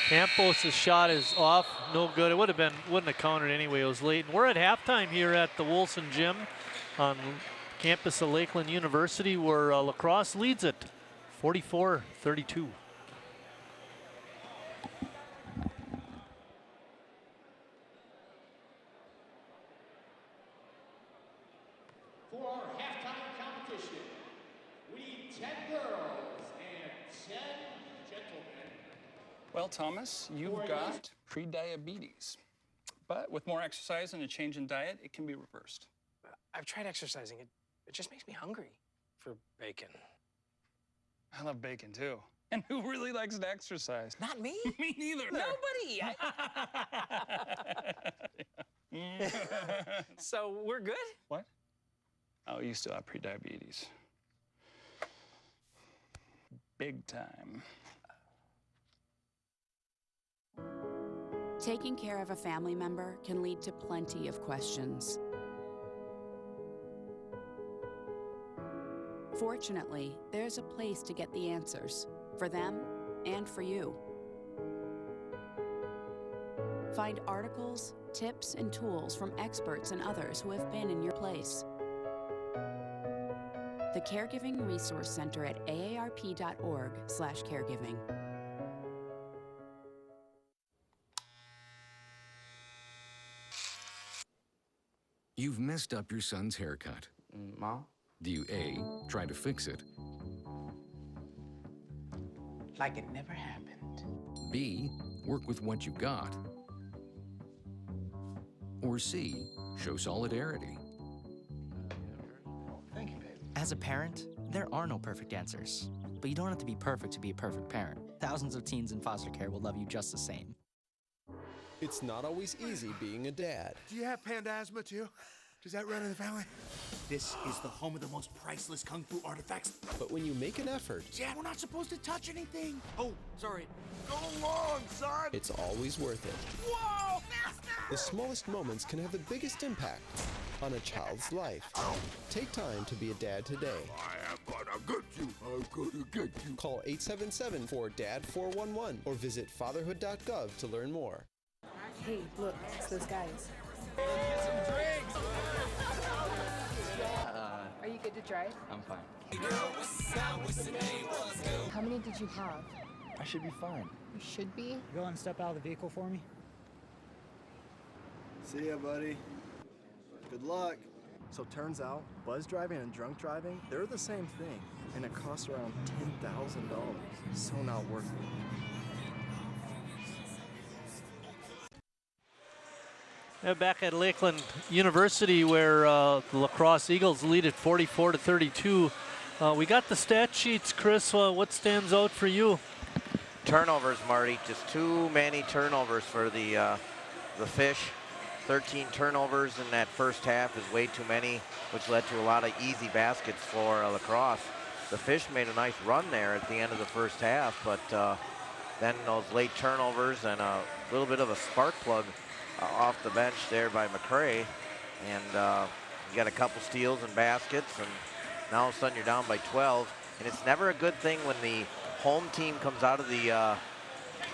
Campos' shot is off, no good. It wouldn't have counted anyway. It was late. And we're at halftime here at the Wilson Gym on campus of Lakeland University, where La Crosse leads it 44-32.
For our halftime competition, we need 10 girls and 10 gentlemen.
Well, Thomas, you've got pre-diabetes. But with more exercise and a change in diet, it can be reversed.
I've tried exercising. It just makes me hungry for bacon.
I love bacon, too. And who really likes to exercise?
Not me.
Me neither.
Nobody. So we're good?
What? Oh, you still have pre-diabetes. Big time.
Taking care of a family member can lead to plenty of questions. Fortunately, there's a place to get the answers, for them and for you. Find articles, tips, and tools from experts and others who have been in your place. The Caregiving Resource Center at aarp.org/caregiving.
You've messed up your son's haircut.
Mom?
Do you A, try to fix it?
Like it never happened.
B, work with what you got? Or C, show solidarity?
Thank you, baby.
As a parent, there are no perfect answers. But you don't have to be perfect to be a perfect parent. Thousands of teens in foster care will love you just the same.
It's not always easy being a dad.
Do you have panda asthma too? Does that run in the family? This is the home of the most priceless kung fu artifacts.
But when you make an effort,
Dad, we're not supposed to touch anything. Oh, sorry. Go along, son.
it's always worth it.
Whoa!
The smallest moments can have the biggest impact on a child's life. Take time to be a dad today.
I am gonna get you. I'm gonna get you.
Call 877-4DAD-411 or visit fatherhood.gov to learn more.
Hey, look, it's those guys. Are you good to drive?
I'm fine.
How many did you have?
I should be fine.
You should be.
Go and step out of the vehicle for me.
See ya, buddy. Good luck. So turns out, buzz driving and drunk driving, they're the same thing, and it costs around $10,000. So not worth it.
Back at Lakeland University, where the La Crosse Eagles lead at 44-32. We got the stat sheets, Chris. What stands out for you?
Turnovers, Marty. Just too many turnovers for the Fish. 13 turnovers in that first half is way too many, which led to a lot of easy baskets for La Crosse. The Fish made a nice run there at the end of the first half, but then those late turnovers and a little bit of a spark plug off the bench there by McCray, and you got a couple steals and baskets, and now all of a sudden you're down by 12. And it's never a good thing when the home team comes out of the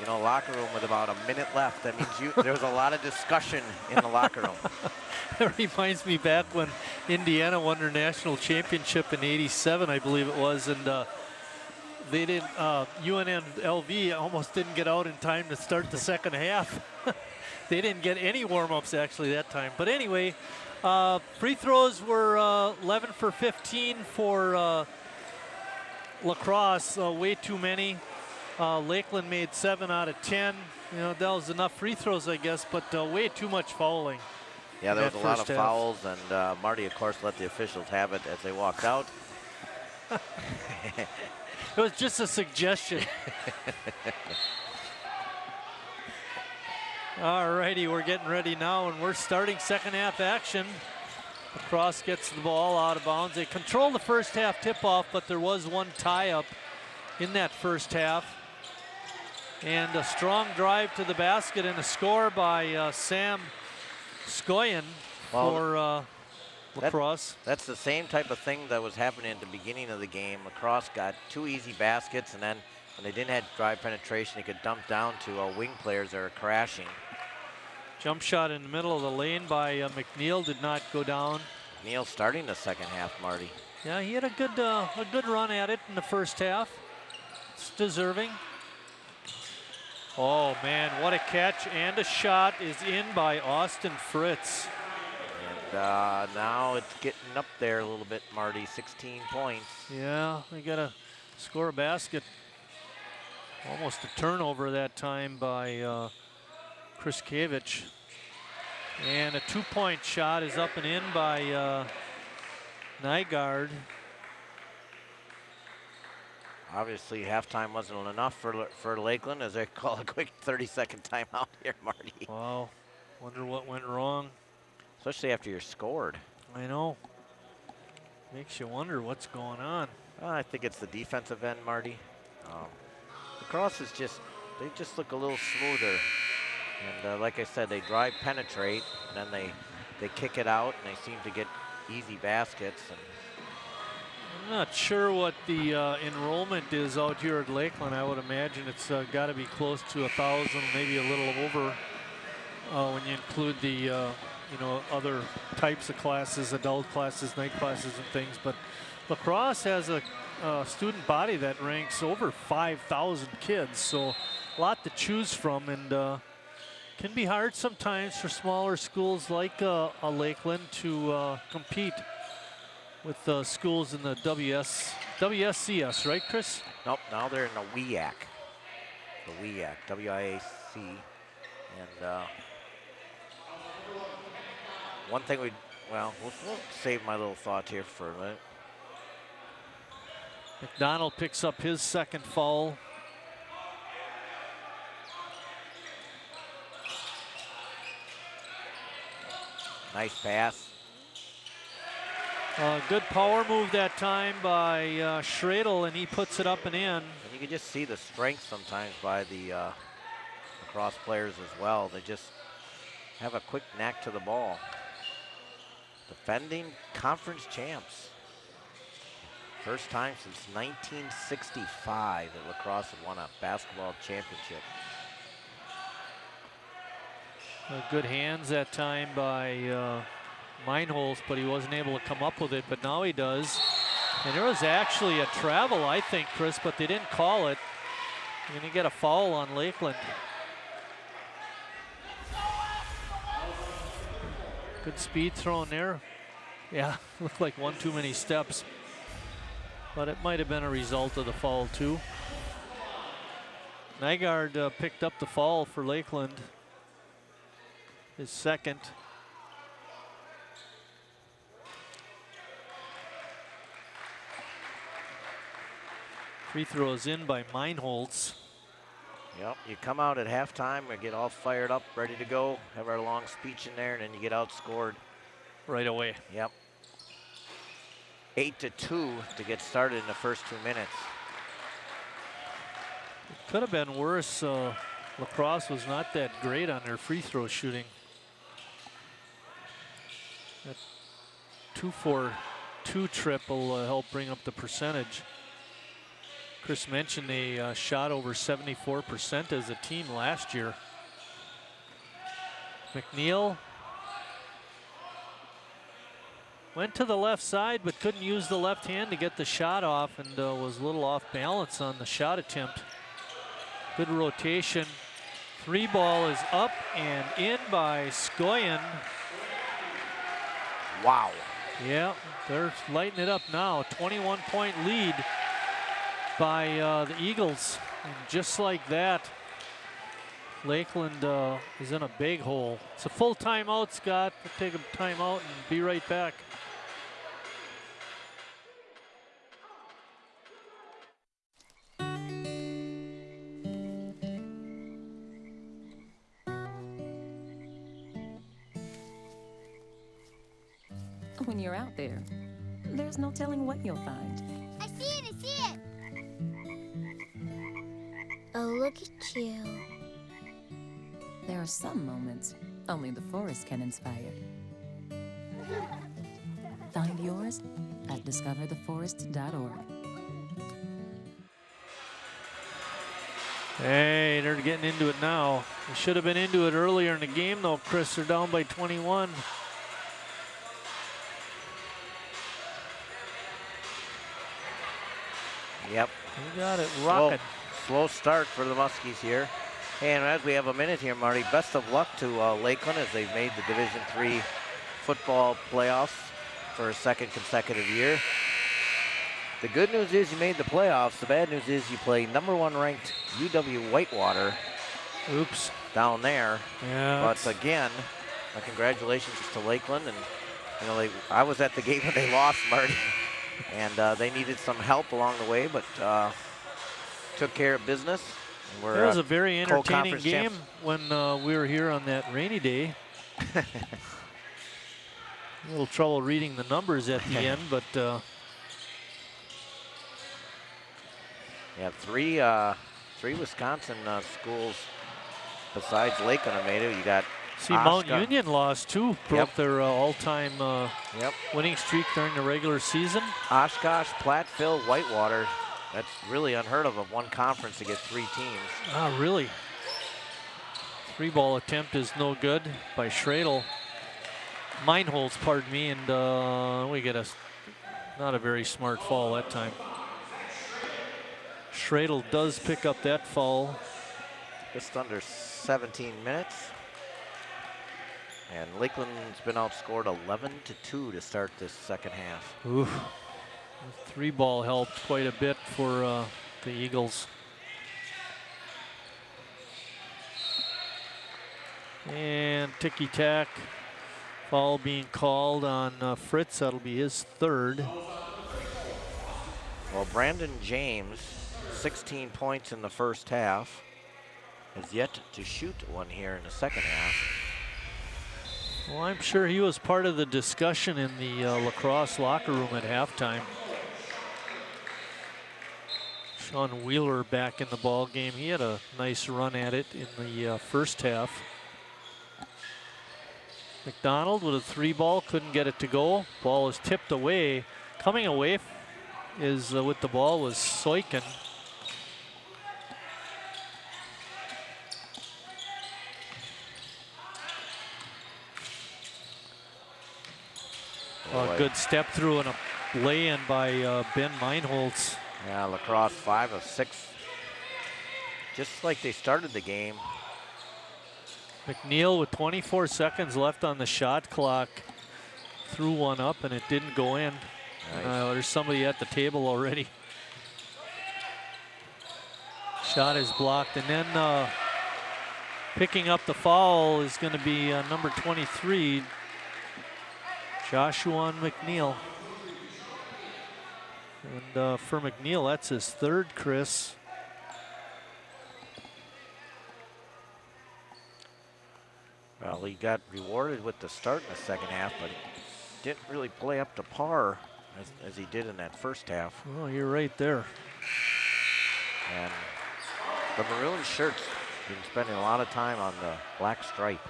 locker room with about a minute left. That means there was a lot of discussion in the locker room.
It reminds me back when Indiana won their national championship in '87, I believe it was, and they didn't. UNLV almost didn't get out in time to start the second half. They didn't get any warm-ups actually that time. But anyway, free throws were 11 for 15 for La Crosse, way too many. Lakeland made 7 out of 10. That was enough free throws, I guess, but way too much fouling.
Yeah, there was a lot of fouls, and Marty, of course, let the officials have it as they walked out.
It was just a suggestion. All righty, we're getting ready now, and we're starting second half action. La Crosse gets the ball out of bounds. They control the first half tip-off, but there was one tie-up in that first half. And a strong drive to the basket and a score by Sam Skoyen for Lacrosse.
That's the same type of thing that was happening at the beginning of the game. Lacrosse got 2 easy baskets, and then when they didn't have drive penetration, they could dump down to wing players that are crashing.
Jump shot in the middle of the lane by McNeil did not go down.
McNeil starting the second half, Marty.
Yeah, he had a good run at it in the first half. It's deserving. Oh man, what a catch, and a shot is in by Austin Fritz.
And now it's getting up there a little bit, Marty, 16 points.
Yeah, they got to score a basket. Almost a turnover that time by Chris Kavich. And a 2-point shot is up and in by Nygaard.
Obviously, halftime wasn't enough for Lakeland as they call a quick 30-second timeout here, Marty.
Wow, wonder what went wrong.
Especially after you're scored.
I know. Makes you wonder what's going on.
I think it's the defensive end, Marty. Lacrosse is they just look a little smoother. And like I said, they drive penetrate, and then they kick it out, and they seem to get easy baskets. And
I'm not sure what the enrollment is out here at Lakeland. I would imagine it's got to be close to 1,000, maybe a little over when you include the other types of classes, adult classes, night classes, and things. But Lacrosse has a student body that ranks over 5,000 kids, so a lot to choose from, and can be hard sometimes for smaller schools like a Lakeland to compete with schools in the WSCS, right, Chris?
Nope, now they're in the WIAC. The WIAC, W-I-A-C. And one thing we'll save my little thought here for a minute.
McDonald picks up his second foul.
Nice pass.
Good power move that time by Schradel, and he puts it up and in.
And you can just see the strength sometimes by the lacrosse players as well. They just have a quick knack to the ball. Defending conference champs. First time since 1965 that lacrosse had won a basketball championship.
Good hands that time by Meinholz, but he wasn't able to come up with it, but now he does. And there was actually a travel, I think, Chris, but they didn't call it. You're gonna get a foul on Lakeland. Good speed thrown there. Yeah, looked like one too many steps, but it might have been a result of the foul too. Nygaard picked up the foul for Lakeland, his second. Free throws in by Meinholz.
Yep, you come out at halftime, we get all fired up, ready to go, have our long speech in there, and then you get outscored.
Right away.
Yep. 8-2 to get started in the first 2 minutes.
It could have been worse. Lacrosse was not that great on their free throw shooting. That 2-4-2 trip will help bring up the percentage. Chris mentioned they shot over 74% as a team last year. McNeil went to the left side, but couldn't use the left hand to get the shot off, and was a little off balance on the shot attempt. Good rotation. Three ball is up and in by Skoyen.
Wow.
Yeah, they're lighting it up now. 21-point lead by the Eagles. And just like that, Lakeland is in a big hole. It's a full timeout, Scott. We'll take a timeout and be right back.
When you're out there, there's no telling what you'll find.
I see it! I see it!
you.
There are some moments only the forest can inspire. Find yours at discovertheforest.org.
Hey, they're getting into it now. They should have been into it earlier in the game, though, Chris. They're down by 21.
Yep.
You got it rocking.
Slow start for the Muskies here. And as we have a minute here, Marty, best of luck to Lakeland as they've made the Division III football playoffs for a second consecutive year. The good news is you made the playoffs. The bad news is you play #1 ranked UW Whitewater.
Oops.
Down there.
Yeah.
But again, congratulations to Lakeland. And you know, I was at the game when they lost, Marty, and they needed some help along the way, but took care of business.
It was a very entertaining game
champs.
when we were here on that rainy day. A little trouble reading the numbers at the end, but
yeah, three Wisconsin schools besides Lakeland have made it. You got
Mount Union lost too, broke their all-time
Yep.
winning streak during the regular season.
Oshkosh, Platteville, Whitewater. That's really unheard of one conference to get three teams.
Ah, really? 3-ball attempt is no good by Schradel. Meinholz, pardon me, and we get not a very smart foul that time. Schradel does pick up that foul.
Just under 17 minutes. And Lakeland's been outscored 11-2 to start this second half.
Oof. The 3-ball helped quite a bit for the Eagles. And ticky-tack. Foul being called on Fritz. That'll be his third.
Well, Brandon James, 16 points in the first half, has yet to shoot one here in the second half.
Well, I'm sure he was part of the discussion in the lacrosse locker room at halftime. Sean Wheeler back in the ball game. He had a nice run at it in the first half. McDonald with a 3-ball, couldn't get it to go. Ball is tipped away. Coming away with the ball was Soykin. A good step through and a lay-in by Ben Meinholz.
Yeah, lacrosse 5 of 6. Just like they started the game.
McNeil with 24 seconds left on the shot clock threw one up and it didn't go in.
Nice.
There's somebody at the table already. Shot is blocked, and then picking up the foul is going to be number 23, Joshua McNeil. And for McNeil, that's his third, Chris.
Well, he got rewarded with the start in the second half, but didn't really play up to par as he did in that first half.
Oh, you're right there.
And the maroon shirts been spending a lot of time on the black stripe.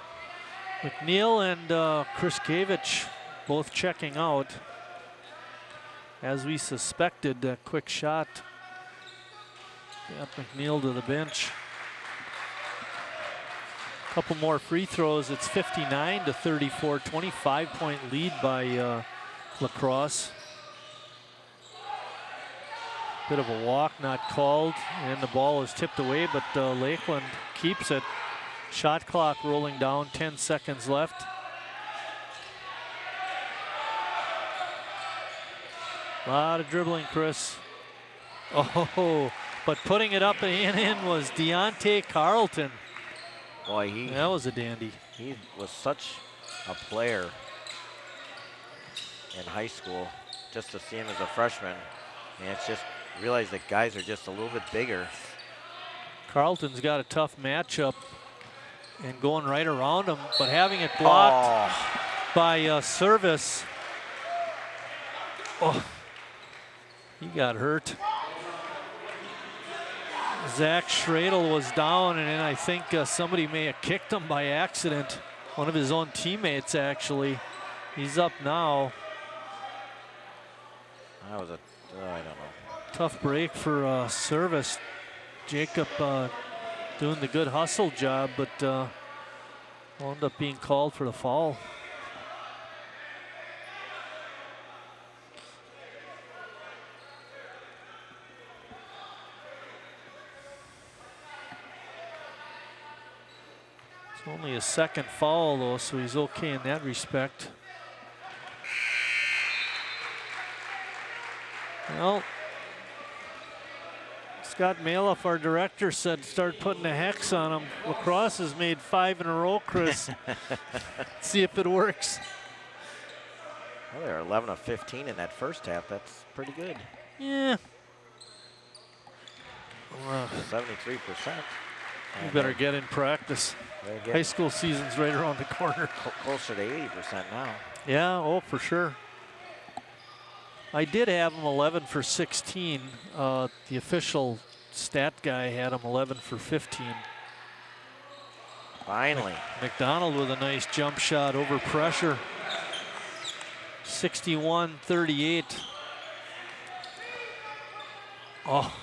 McNeil and Kriskevich both checking out. As we suspected, a quick shot got McNeil to the bench. Couple more free throws. It's 59-34, 25-point lead by lacrosse. Bit of a walk, not called, and the ball is tipped away, but Lakeland keeps it. Shot clock rolling down, 10 seconds left. A lot of dribbling, Chris. Oh, but putting it up and in was Deontay Carlton.
Boy,
that was a dandy.
He was such a player in high school. Just to see him as a freshman, and it's just realize that guys are just a little bit bigger.
Carlton's got a tough matchup and going right around him, but having it blocked by Service. Oh, he got hurt. Zach Schradel was down, and then I think somebody may have kicked him by accident. One of his own teammates, actually. He's up now.
That was a, I don't know.
Tough break for service. Jacob doing the good hustle job, but wound up being called for the foul. It's only his second foul, though, so he's okay in that respect. Well, Scott Maloff, our director, said start putting a hex on him. Lacrosse has made 5 in a row, Chris. See if it works.
Well, they're 11 of 15 in that first half. That's pretty good.
Yeah.
73%.
You better get in practice. High school season's right around the corner.
Closer to 80% now.
Yeah, oh, for sure. I did have him 11 for 16. The official stat guy had him 11 for 15.
Finally.
McDonald with a nice jump shot over pressure. 61-38. Oh,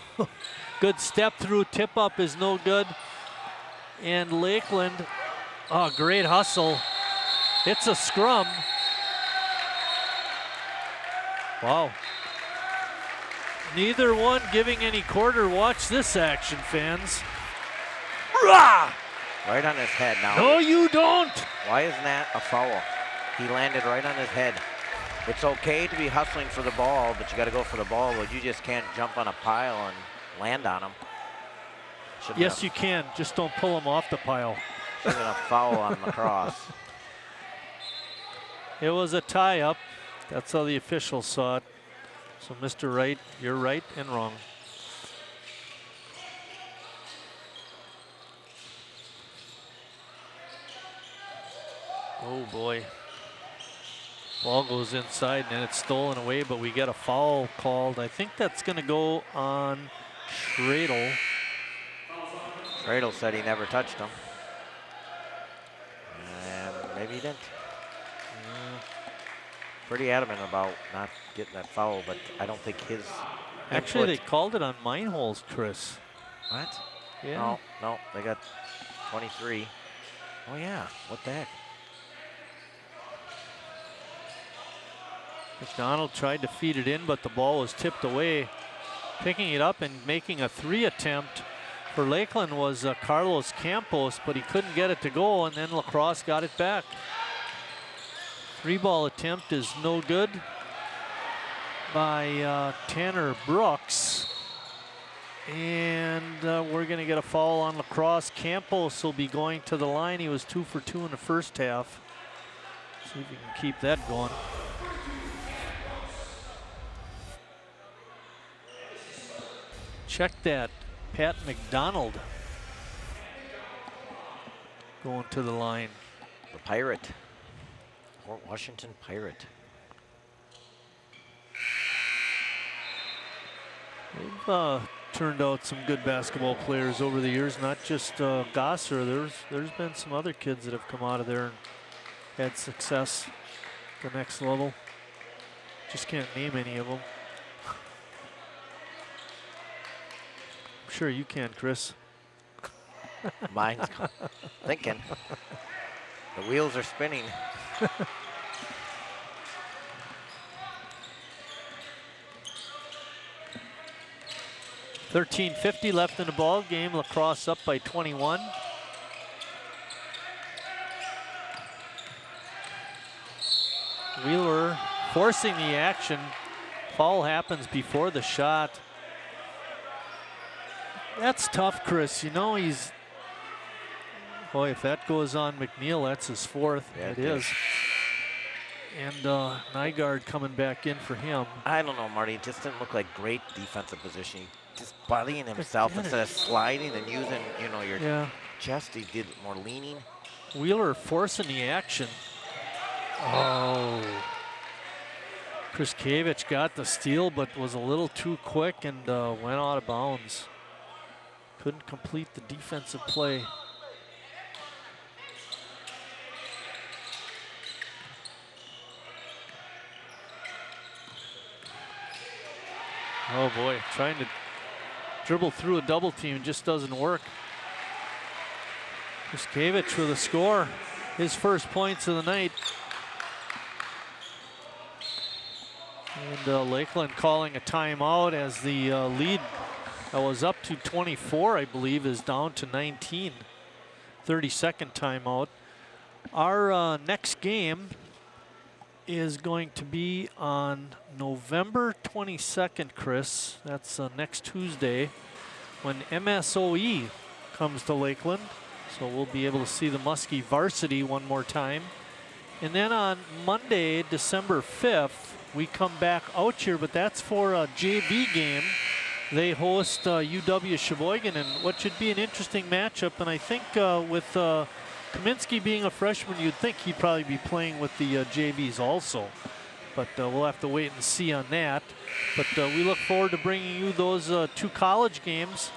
good step through. Tip up is no good. And Lakeland, oh, great hustle. It's a scrum. Wow. Neither one giving any quarter. Watch this action, fans. Rah!
Right on his head now.
No, you don't.
Why isn't that a foul? He landed right on his head. It's okay to be hustling for the ball, but you got to go for the ball. But you just can't jump on a pile and land on him.
Yes, you can. Just don't pull him off the pile.
Should have been a foul on Lacrosse.
It was a tie-up. That's how the officials saw it. So, Mr. Wright, you're right and wrong. Oh, boy. Ball goes inside, and then it's stolen away, but we get a foul called. I think that's going to go on Schradel.
Schradel said he never touched him. And maybe he didn't. Pretty adamant about not getting that foul, but I don't think his
Actually, they called it on mine holes, Chris.
What?
Yeah.
No, they got 23. Oh, yeah. What the heck?
McDonald tried to feed it in, but the ball was tipped away. Picking it up and making a 3 attempt for Lakeland was Carlos Campos, but he couldn't get it to go, and then Lacrosse got it back. 3-ball attempt is no good by Tanner Brooks. And we're going to get a foul on Lacrosse. Campos will be going to the line. He was 2 for 2 in the first half. See if we can keep that going. Check that. Pat McDonald going to the line.
The Pirate. Fort Washington Pirate.
They've turned out some good basketball players over the years, not just Gosser. There's been some other kids that have come out of there and had success at the next level. Just can't name any of them. I'm sure you can, Chris.
Mine's thinking. The wheels are spinning.
13:50 left in the ball game. Lacrosse up by 21. Wheeler forcing the action. Foul happens before the shot. That's tough, Chris. You know, he's... Boy, if that goes on McNeil, that's his 4th.
Yeah,
it is. And Nygaard coming back in for him.
I don't know, Marty. It just didn't look like great defensive position. Just bodying himself instead of sliding and using, you know, your chest. He did more leaning.
Wheeler forcing the action. Oh. Kriskevich got the steal, but was a little too quick and went out of bounds.
Couldn't complete the defensive play. Oh boy, trying to dribble through a double team just doesn't work. Juszkiewicz with a score, his first points of the night. And Lakeland calling a timeout as the lead that was up to 24, I believe, is down to 19. 32nd timeout. Our next game is going to be on November 22nd, Chris. That's next Tuesday when MSOE comes to Lakeland. So we'll be able to see the Muskie varsity one more time. And then on Monday, December 5th, we come back out here, but that's for a JV game. They host UW Sheboygan, and what should be an interesting matchup. And I think with Kaminsky being a freshman, you'd think he'd probably be playing with the JVs also. But we'll have to wait and see on that. But we look forward to bringing you those 2 college games.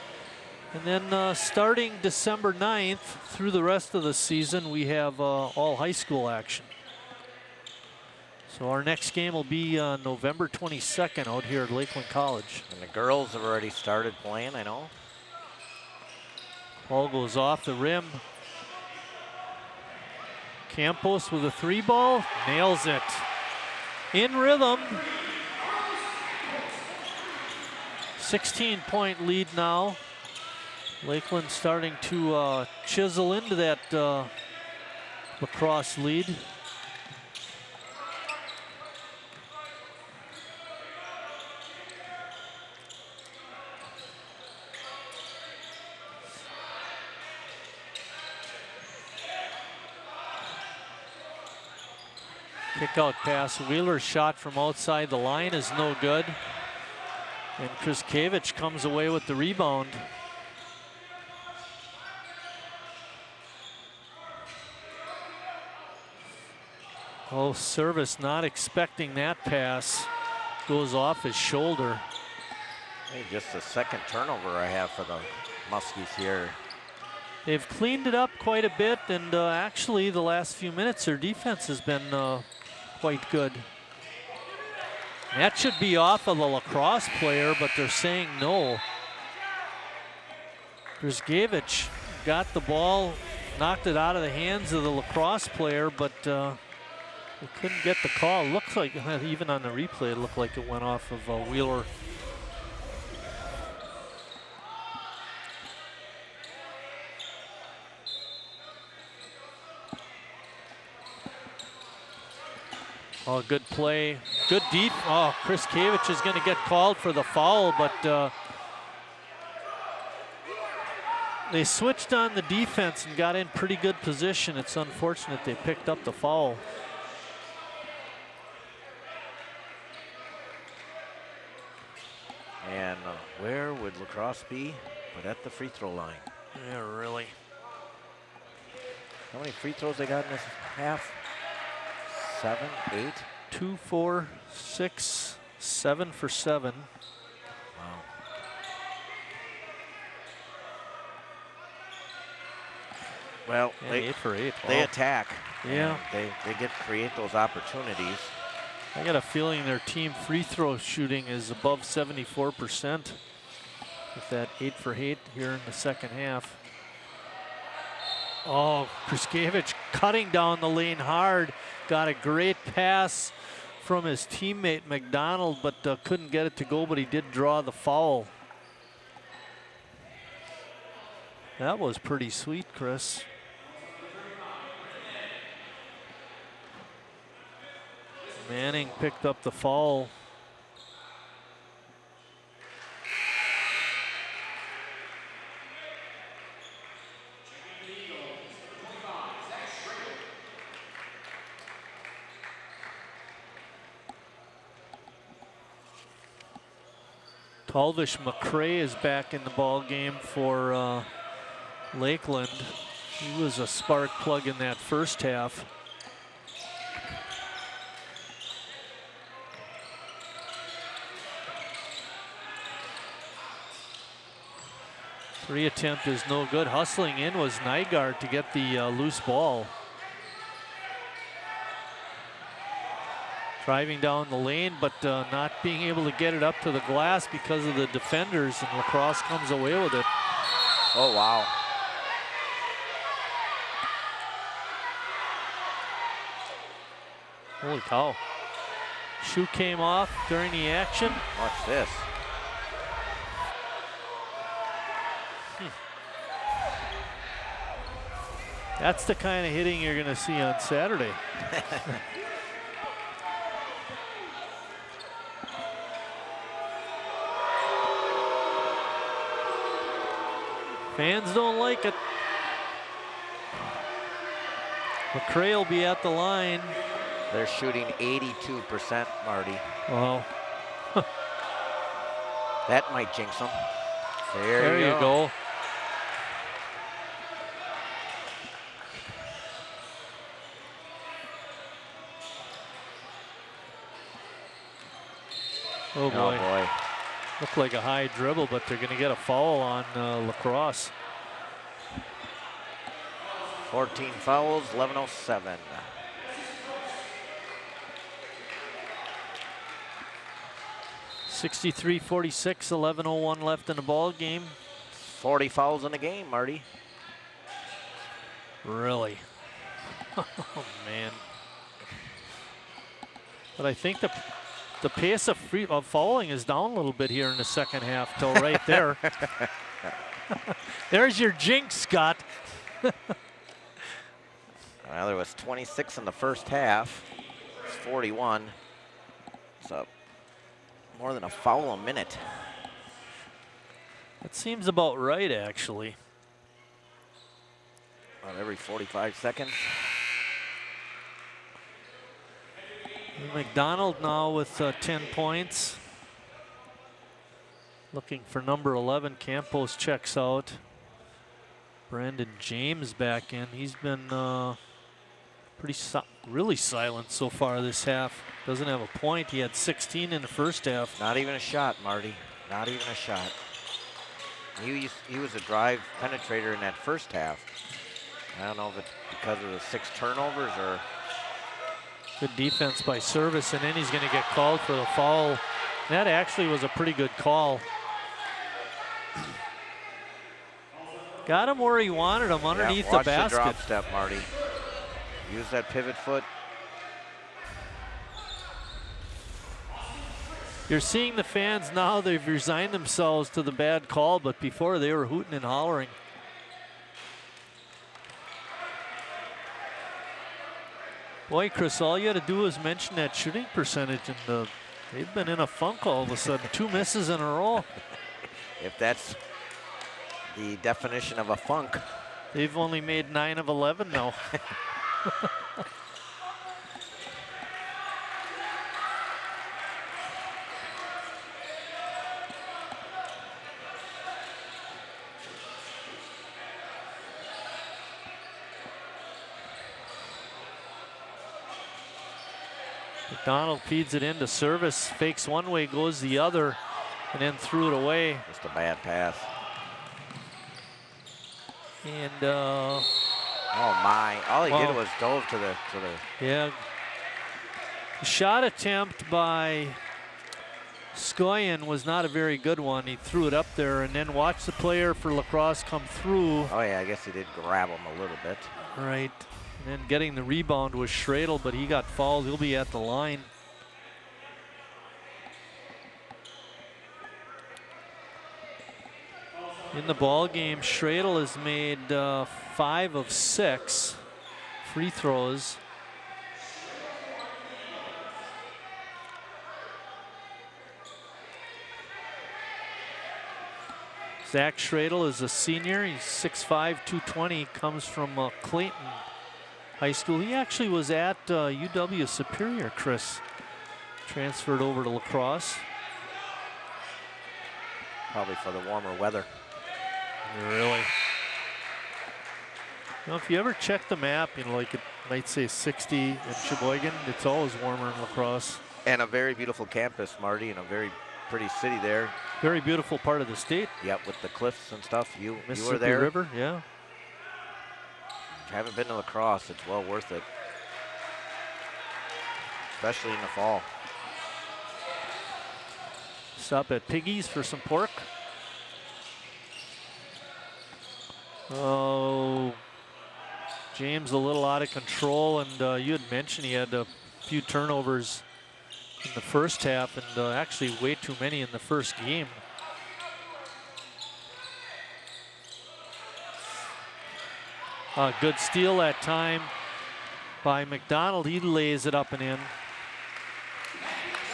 And then starting December 9th through the rest of the season, we have all high school action. So our next game will be November 22nd out here at Lakeland College.
And the girls have already started playing, I know.
Ball goes off the rim. Campos with a 3-ball, nails it. In rhythm. 16-point lead now. Lakeland starting to chisel into that lacrosse lead. Kick out pass. Wheeler's shot from outside the line is no good. And Juszkiewicz comes away with the rebound. Oh, Service not expecting that pass. Goes off his shoulder.
Hey, just the second turnover I have for the Muskies here.
They've cleaned it up quite a bit, and actually the last few minutes their defense has been quite good. That should be off of the lacrosse player, but they're saying no. Juszkiewicz got the ball, knocked it out of the hands of the lacrosse player, but they couldn't get the call. Looks like, even on the replay, it looked like it went off of Wheeler. Oh, good play. Good deep. Oh, Juszkiewicz is going to get called for the foul, but they switched on the defense and got in pretty good position. It's unfortunate they picked up the foul.
And where would lacrosse be? But at the free throw line.
Yeah, really.
How many free throws they got in this half? 7, 8?
2, 4, 6, 7 for 7.
Wow. Well,
yeah,
they
8 for 8. Wow.
They attack.
Yeah.
They create those opportunities.
I got a feeling their team free throw shooting is above 74% with that 8 for 8 here in the second half. Oh, Juszkiewicz cutting down the lane hard. Got a great pass from his teammate McDonald, but couldn't get it to go, but he did draw the foul. That was pretty sweet, Chris. Manning picked up the foul. Talvish McCrae is back in the ball game for Lakeland. He was a spark plug in that first half. Three attempt is no good. Hustling in was Nygaard to get the loose ball. Driving down the lane, but not being able to get it up to the glass because of the defenders, and Lacrosse comes away with it.
Oh, wow.
Holy cow. Shoe came off during the action.
Watch this.
That's the kind of hitting you're going to see on Saturday. Fans don't like it. McCray will be at the line.
They're shooting 82%, Marty.
Wow.
That might jinx them.
There you go. Oh boy.
Oh boy.
Looked like a high dribble, but they're going to get a foul on Lacrosse.
14 fouls, 11:07.
(63-46), 11:01 left in the ball game.
40 fouls in the game, Marty.
Really? Oh man. But I think the pace of fouling is down a little bit here in the second half till right there. There's your jinx, Scott.
Well, there was 26 in the first half. It's 41. So more than a foul a minute.
That seems about right, actually.
About every 45 seconds.
McDonald now with 10 points. Looking for number 11. Campos checks out. Brandon James back in. He's been really silent so far this half. Doesn't have a point. He had 16 in the first half.
Not even a shot, Marty. Not even a shot. He was a drive penetrator in that first half. I don't know if it's because of the 6 turnovers or...
Good defense by Service, and then he's going to get called for the foul. That actually was a pretty good call. Got him where he wanted him, underneath the basket.
Watch the drop step, Marty. Use that pivot foot.
You're seeing the fans now, they've resigned themselves to the bad call, but before they were hooting and hollering. Boy, Chris, all you had to do is mention that shooting percentage, and they've been in a funk all of a sudden. 2 misses in a row.
If that's the definition of a funk.
They've only made 9 of 11 now. McDonald feeds it into Service, fakes one way, goes the other, and then threw it away.
Just a bad pass.
And
oh my! All he did was dove to the.
Yeah. The shot attempt by Skoyan was not a very good one. He threw it up there, and then watched the player for Lacrosse come through.
Oh yeah, I guess he did grab him a little bit.
Right. And then getting the rebound was Schradel, but he got fouled. He'll be at the line. In the ball game, Schradel has made 5 of 6 free throws. Zach Schradel is a senior. He's 6'5", 220, comes from Clayton High School. He actually was at UW Superior, Chris. Transferred over to Lacrosse.
Probably for the warmer weather.
Really? You know, if you ever check the map, you know, like it might say 60 in Sheboygan, it's always warmer in Lacrosse.
And a very beautiful campus, Marty, and a very pretty city there.
Very beautiful part of the state.
Yep, with the cliffs and stuff. You were
Mississippi
there.
River, yeah.
If you haven't been to La Crosse, it's well worth it. Especially in the fall.
Stop at Piggy's for some pork. Oh, James a little out of control, and you had mentioned he had a few turnovers in the first half, and actually way too many in the first game. Good steal that time by McDonald. He lays it up and in.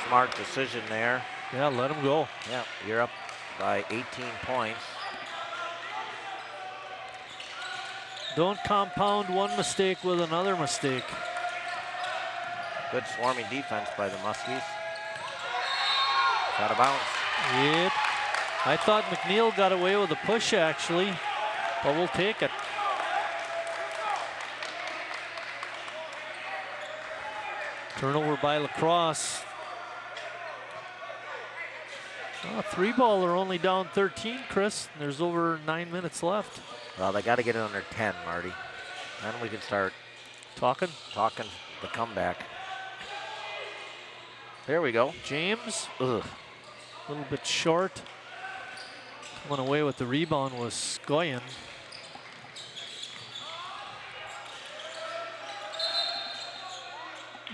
Smart decision there.
Yeah, let him go.
Yeah, you're up by 18 points.
Don't compound one mistake with another mistake.
Good swarming defense by the Muskies. Out of bounds.
Yep. I thought McNeil got away with a push actually, but we'll take it. Turnover by La Crosse. Oh, 3-ball, only down 13, Chris. There's over 9 minutes left.
Well, they got to get it under 10, Marty. Then we can start
talking
the comeback. There we go.
James,
ugh,
a little bit short. Coming away with the rebound was Scoyen.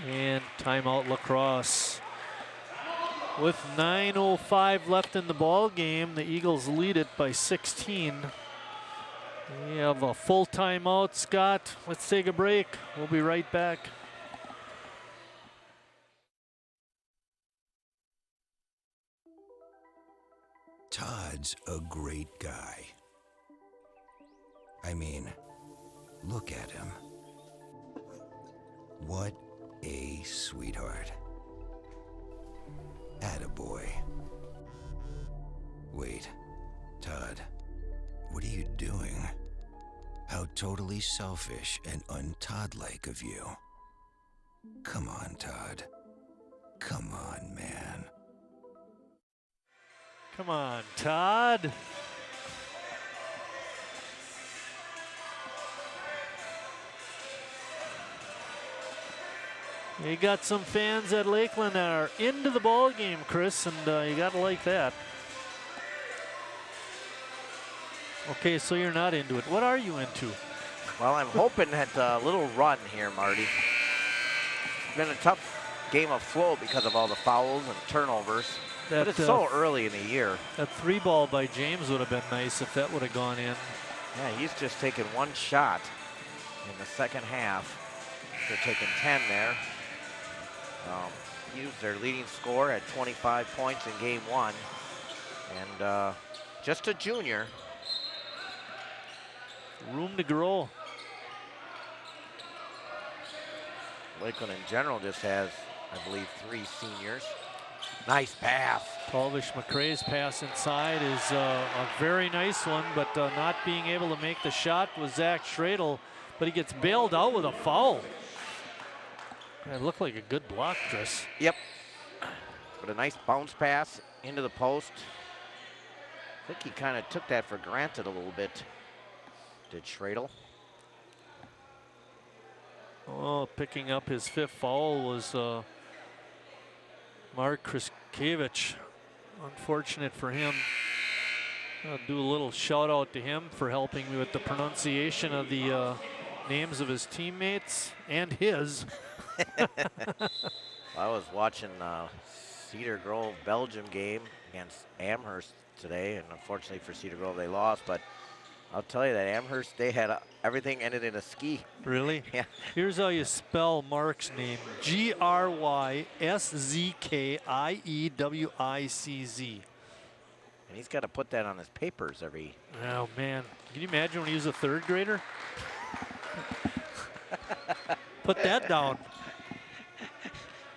And timeout La Crosse. With 9:05 left in the ball game, the Eagles lead it by 16. We have a full timeout, Scott. Let's take a break. We'll be right back.
Todd's a great guy. I mean, look at him. What a sweetheart. Attaboy. Wait, Todd, what are you doing? How totally selfish and un-Todd-like of you. Come on, Todd. Come on, man.
Come on, Todd. You got some fans at Lakeland that are into the ball game, Chris, and you gotta like that. Okay, so you're not into it. What are you into?
Well, I'm hoping that a little run here, Marty. It's been a tough game of flow because of all the fouls and turnovers. But it's so early in the year.
That 3-ball by James would have been nice if that would have gone in.
Yeah, he's just taken one shot in the second half. They're taking 10 there. He was their leading scorer at 25 points in game 1. And just a junior.
Room to grow.
Lakeland in general just has, I believe, 3 seniors. Nice pass.
Talvish McCrae's pass inside is a very nice one, but not being able to make the shot was Zach Schradel, but he gets bailed out with a foul. It looked like a good block, Chris.
Yep. But a nice bounce pass into the post. I think he kind of took that for granted a little bit, did Schradel.
Oh, picking up his 5th foul was Mark Kriskevich. Unfortunate for him. I'll do a little shout out to him for helping me with the pronunciation of the names of his teammates and his.
I was watching Cedar Grove Belgium game against Amherst today, and unfortunately for Cedar Grove they lost, but I'll tell you that Amherst, they had everything ended in a ski.
Really?
Yeah.
Here's how you spell Mark's name. Gryszkiewicz.
And he's got to put that on his papers every...
Oh, man. Can you imagine when he was a 3rd grader? Put that down.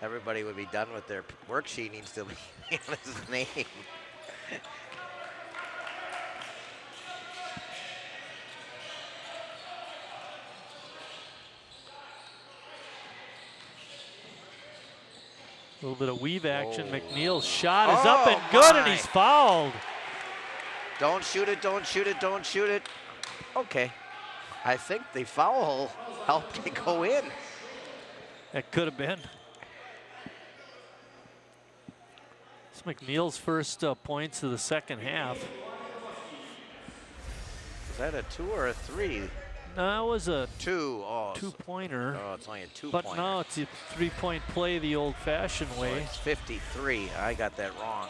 Everybody would be done with their worksheet, needs to be on his name.
A little bit of weave action. McNeil's shot is up and good, and he's fouled.
Don't shoot it, don't shoot it, don't shoot it. Okay. I think the foul helped it go in.
That could have been. It's McNeil's first points of the second half.
Is that a 2 or a 3?
No, that was a
2. Oh,
two-pointer.
Oh, it's only a 2-pointer.
But no, it's a 3-point play the old-fashioned way.
So it's 53. I got that wrong.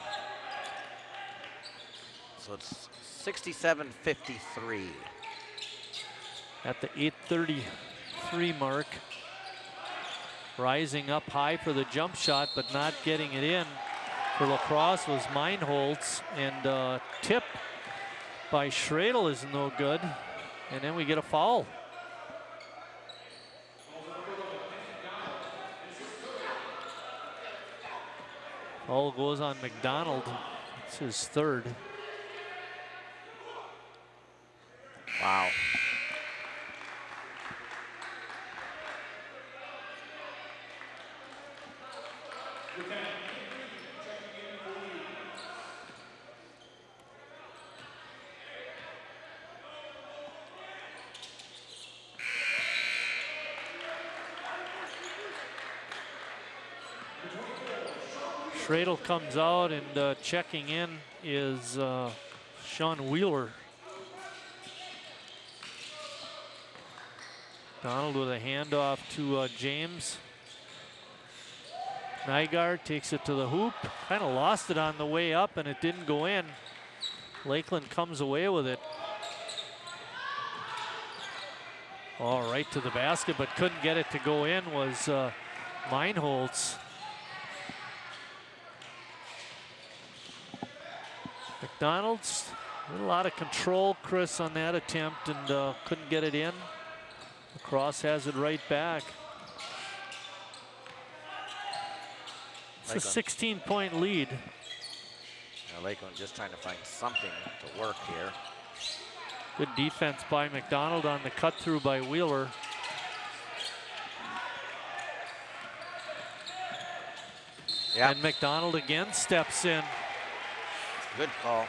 So it's 67-53.
At the 8:33 mark. Rising up high for the jump shot, but not getting it in. For lacrosse was Meinholz, and tip by Schradel is no good. And then we get a foul. Foul goes on McDonald. It's his third.
Wow.
Schradel comes out, and checking in is Sean Wheeler. Donald with a handoff to James. Nygaard takes it to the hoop. Kind of lost it on the way up, and it didn't go in. Lakeland comes away with it. All right to the basket, but couldn't get it to go in was Meinholz. McDonald's a lot of control, Chris, on that attempt, and couldn't get it in. Lacrosse has it right back. It's a 16-point lead.
Lakeland just trying to find something to work here.
Good defense by McDonald on the cut through by Wheeler.
Yep.
And McDonald again steps in.
Good call.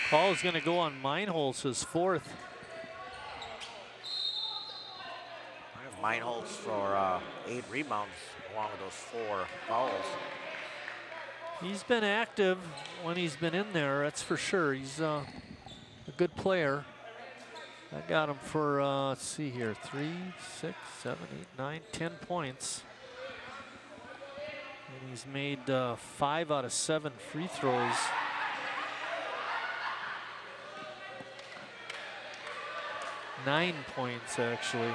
Call is going to go on Meinholz, his fourth.
Meinholz for 8 rebounds along with those 4 fouls.
He's been active when he's been in there, that's for sure. He's a good player. I got him for, let's see here, 3, 6, 7, 8, 9, 10 points. And he's made 5 out of 7 free throws. Nine points, actually.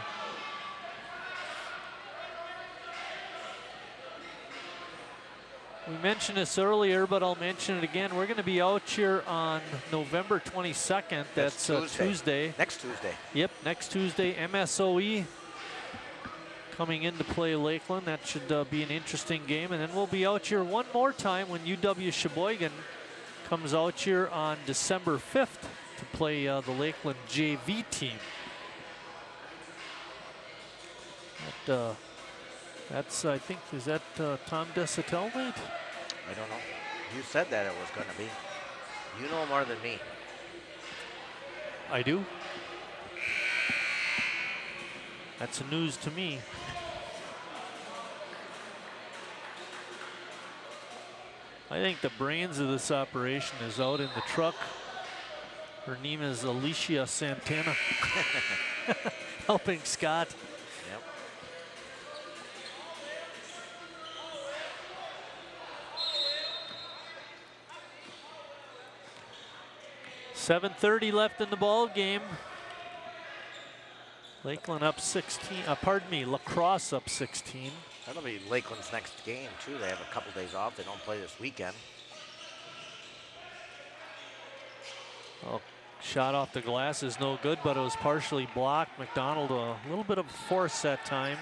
We mentioned this earlier, but I'll mention it again. We're going to be out here on November 22nd. That's Tuesday.
Next Tuesday.
Yep, next Tuesday. MSOE coming in to play Lakeland. That should be an interesting game. And then we'll be out here one more time when UW Sheboygan comes out here on December 5th to play the Lakeland JV team. That's, I think, is that Tom Desatel night?
I don't know. You said that it was going to be. You know more than me.
I do. That's news to me. I think the brains of this operation is out in the truck. Her name is Alicia Santana. Helping Scott.
Yep.
7:30 left in the ball game. Lakeland up 16, pardon me, Lacrosse up 16.
That'll be Lakeland's next game too. They have a couple days off. They don't play this weekend.
Oh, shot off the glass is no good, but it was partially blocked. McDonald a little bit of force that time.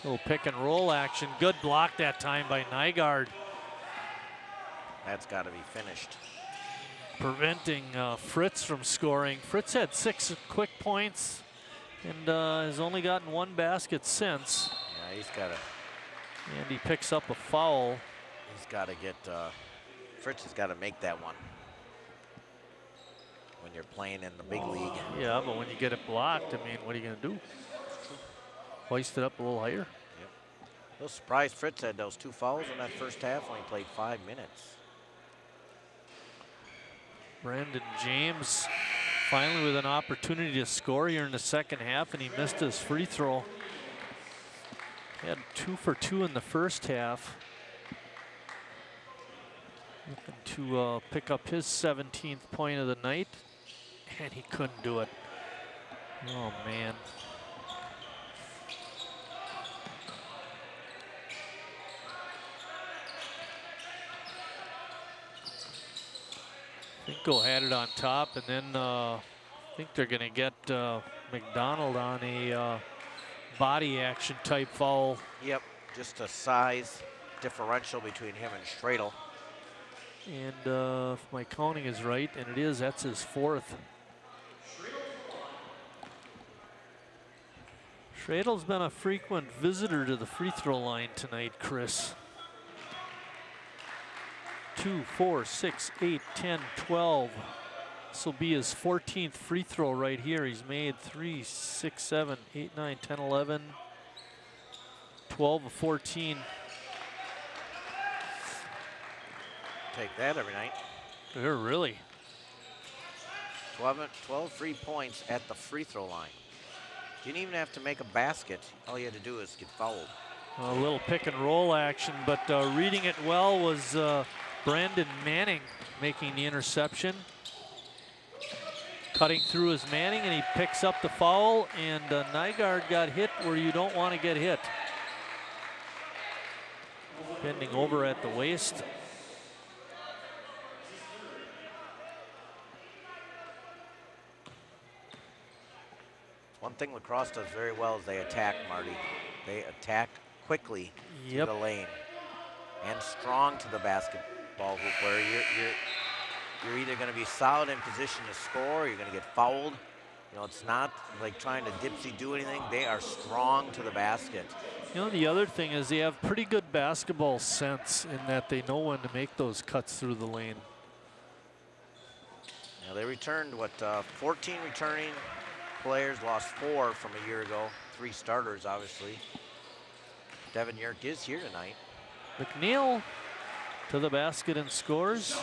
Little pick and roll action. Good block that time by Nygaard.
That's got to be finished.
preventing Fritz from scoring. Fritz had 6 quick points and has only gotten 1 basket since.
Yeah, he's got to.
And he picks up a foul.
He's got to get. Fritz has got to make that one when you're playing in the big league.
Yeah, but when you get it blocked, I mean, what are you going to do? Hoist it up a little higher?
Yep. I was surprised Fritz had those 2 fouls in that first half when he played 5 minutes.
Brandon James finally with an opportunity to score here in the second half, and he missed his free throw. He had 2 for 2 in the first half. Looking to pick up his 17th point of the night, and he couldn't do it. Oh, man. Finko had it on top, and then I think they're going to get McDonald on a body action type foul.
Yep, just a size differential between him and Stradel.
And if my counting is right, and it is, that's his 4th. Schradel's been a frequent visitor to the free throw line tonight, Chris. 2, 4, 6, 8, 10, 12. This will be his 14th free throw right here. He's made 3, 6, 7, 8, 9, 10, 11, 12 of 14.
Take that every night.
They're really.
12 free points at the free throw line. Didn't even have to make a basket. All you had to do is get fouled.
A little pick and roll action, but reading it well was Brandon Manning making the interception. Cutting through his Manning, and he picks up the foul, and Nygaard got hit where you don't want to get hit. Bending over at the waist.
One thing lacrosse does very well is they attack, Marty. They attack quickly to the lane and strong to the basketball hoop, where you're either going to be solid in position to score, or you're going to get fouled. You know, it's not like trying to dipsy do anything. They are strong to the basket.
You know, the other thing is they have pretty good basketball sense in that they know when to make those cuts through the lane.
Now they returned, 14 returning players, lost 4 from a year ago. 3 starters, obviously. Devin Yerk is here tonight.
McNeil to the basket and scores.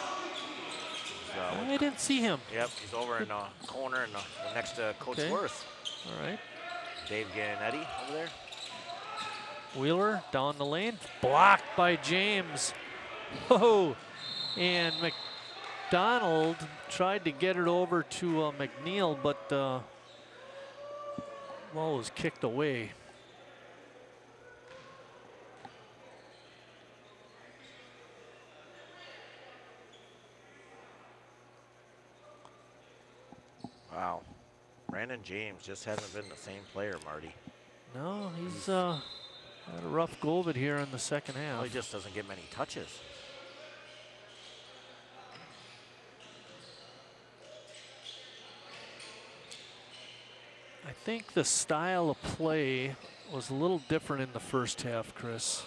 I didn't see him.
Yep, he's over in the corner next to Coach Worth.
All right.
Dave Gannetti over there.
Wheeler down the lane, blocked by James. Oh, and McDonald tried to get it over to McNeil, but ball was kicked away.
Wow, Brandon James just hasn't been the same player, Marty.
No, he's had a rough go of it here in the second half.
Well, he just doesn't get many touches.
I think the style of play was a little different in the first half, Chris.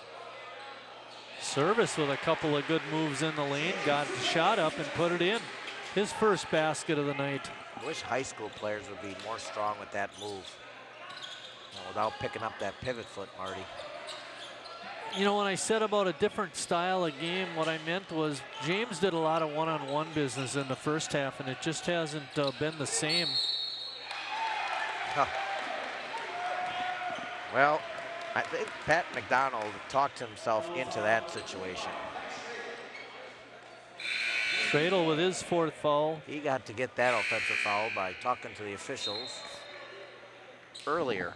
Service with a couple of good moves in the lane, got the shot up and put it in. His first basket of the night.
I wish high school players would be more strong with that move, without picking up that pivot foot, Marty.
You know, when I said about a different style of game, what I meant was James did a lot of one-on-one business in the first half, and it just hasn't been the same.
Huh. Well, I think Pat McDonald talked himself into that situation.
Stradel with his 4th foul.
He got to get that offensive foul by talking to the officials earlier.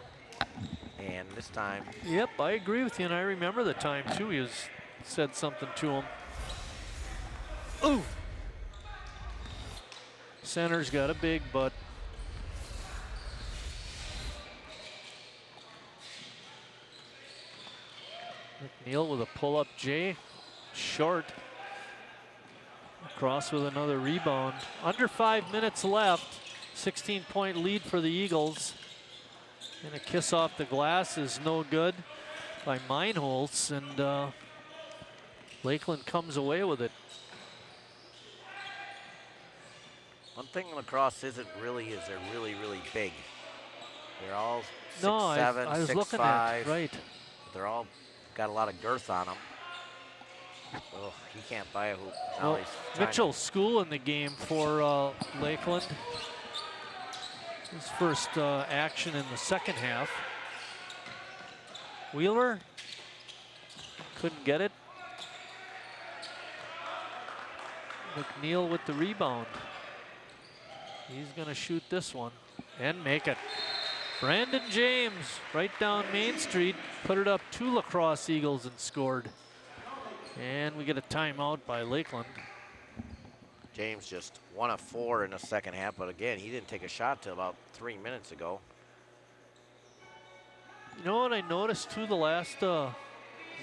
And this time.
Yep, I agree with you, and I remember the time too. He said something to him. Ooh! Center's got a big butt. McNeil with a pull-up J, short. Cross with another rebound. Under 5 minutes left. 16-point lead for the Eagles. And a kiss off the glass is no good by Meinholz, and Lakeland comes away with it.
One thing lacrosse isn't really is they're really, really big. They're all 6'7",
No, I was looking
6'5".
at right.
They're all got a lot of girth on them. Oh, he can't buy a hoop. Now
Well,
he's trying
Mitchell School in the game for Lakeland. His first action in the second half. Wheeler couldn't get it. McNeil with the rebound. He's going to shoot this one and make it. Brandon James right down Main Street, put it up 2 Lacrosse Eagles and scored. And we get a timeout by Lakeland.
James just 1 of 4 in the second half, but again, he didn't take a shot till about 3 minutes ago.
You know what I noticed too, the last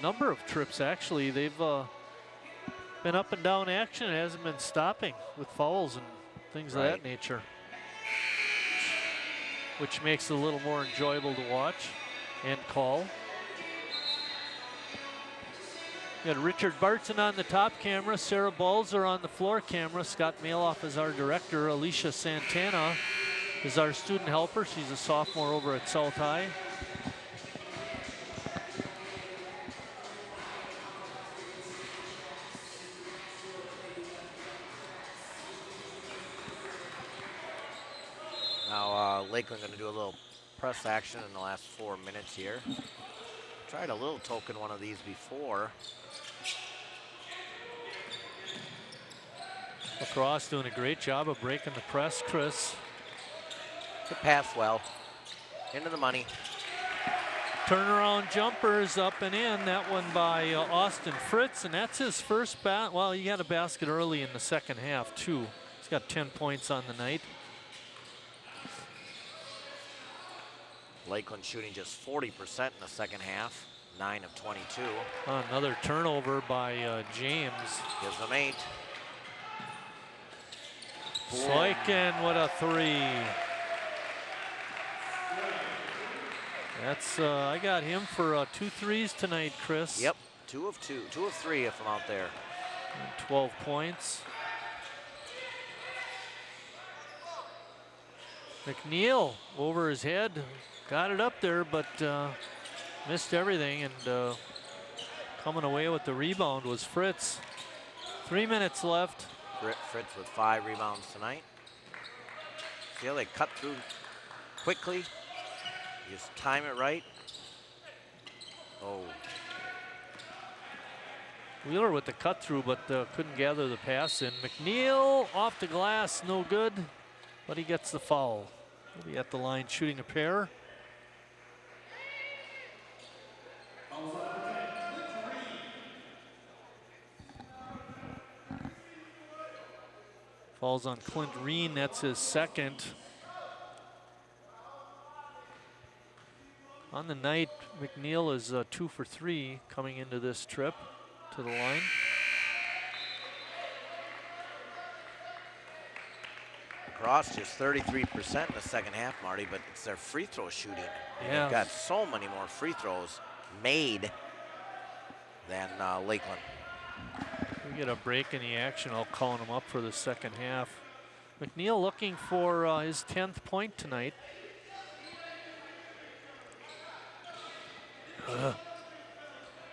number of trips actually, they've been up and down action. It hasn't been stopping with fouls and things of that nature, which makes it a little more enjoyable to watch and call. We got Richard Barton on the top camera, Sarah Balzer on the floor camera, Scott Maloff is our director, Alicia Santana is our student helper. She's a sophomore over at South High.
Now Lakeland going to do a little press action in the last 4 minutes here. Tried a little token one of these before.
Lacrosse doing a great job of breaking the press, Chris.
Good pass well. Into the money.
Turnaround jumpers up and in. That one by Austin Fritz, and that's his first well, he had a basket early in the second half too. He's got 10 points on the night.
Lakeland shooting just 40% in the second half, 9 of 22.
Another turnover by James.
Gives them 8.
Slykin with a 3. That's, I got him for 2 threes tonight, Chris.
Yep, 2 of 3 if I'm out there.
And 12 points. McNeil over his head, got it up there, but missed everything, and coming away with the rebound was Fritz. 3 minutes left.
Fritz with 5 rebounds tonight. See how they cut through quickly? Just time it right. Oh.
Wheeler with the cut through, but couldn't gather the pass in. McNeil off the glass, no good, but he gets the foul. He'll be at the line shooting a pair. Falls on Clint Reen, that's his second. On the night, McNeil is 2 for 3 coming into this trip to the line.
Lacrosse just 33% in the second half, Marty, but it's their free throw shooting.
Yeah.
They've got so many more free throws made than Lakeland.
We get a break in the action. I'll call him up for the second half. McNeil looking for his 10th point tonight.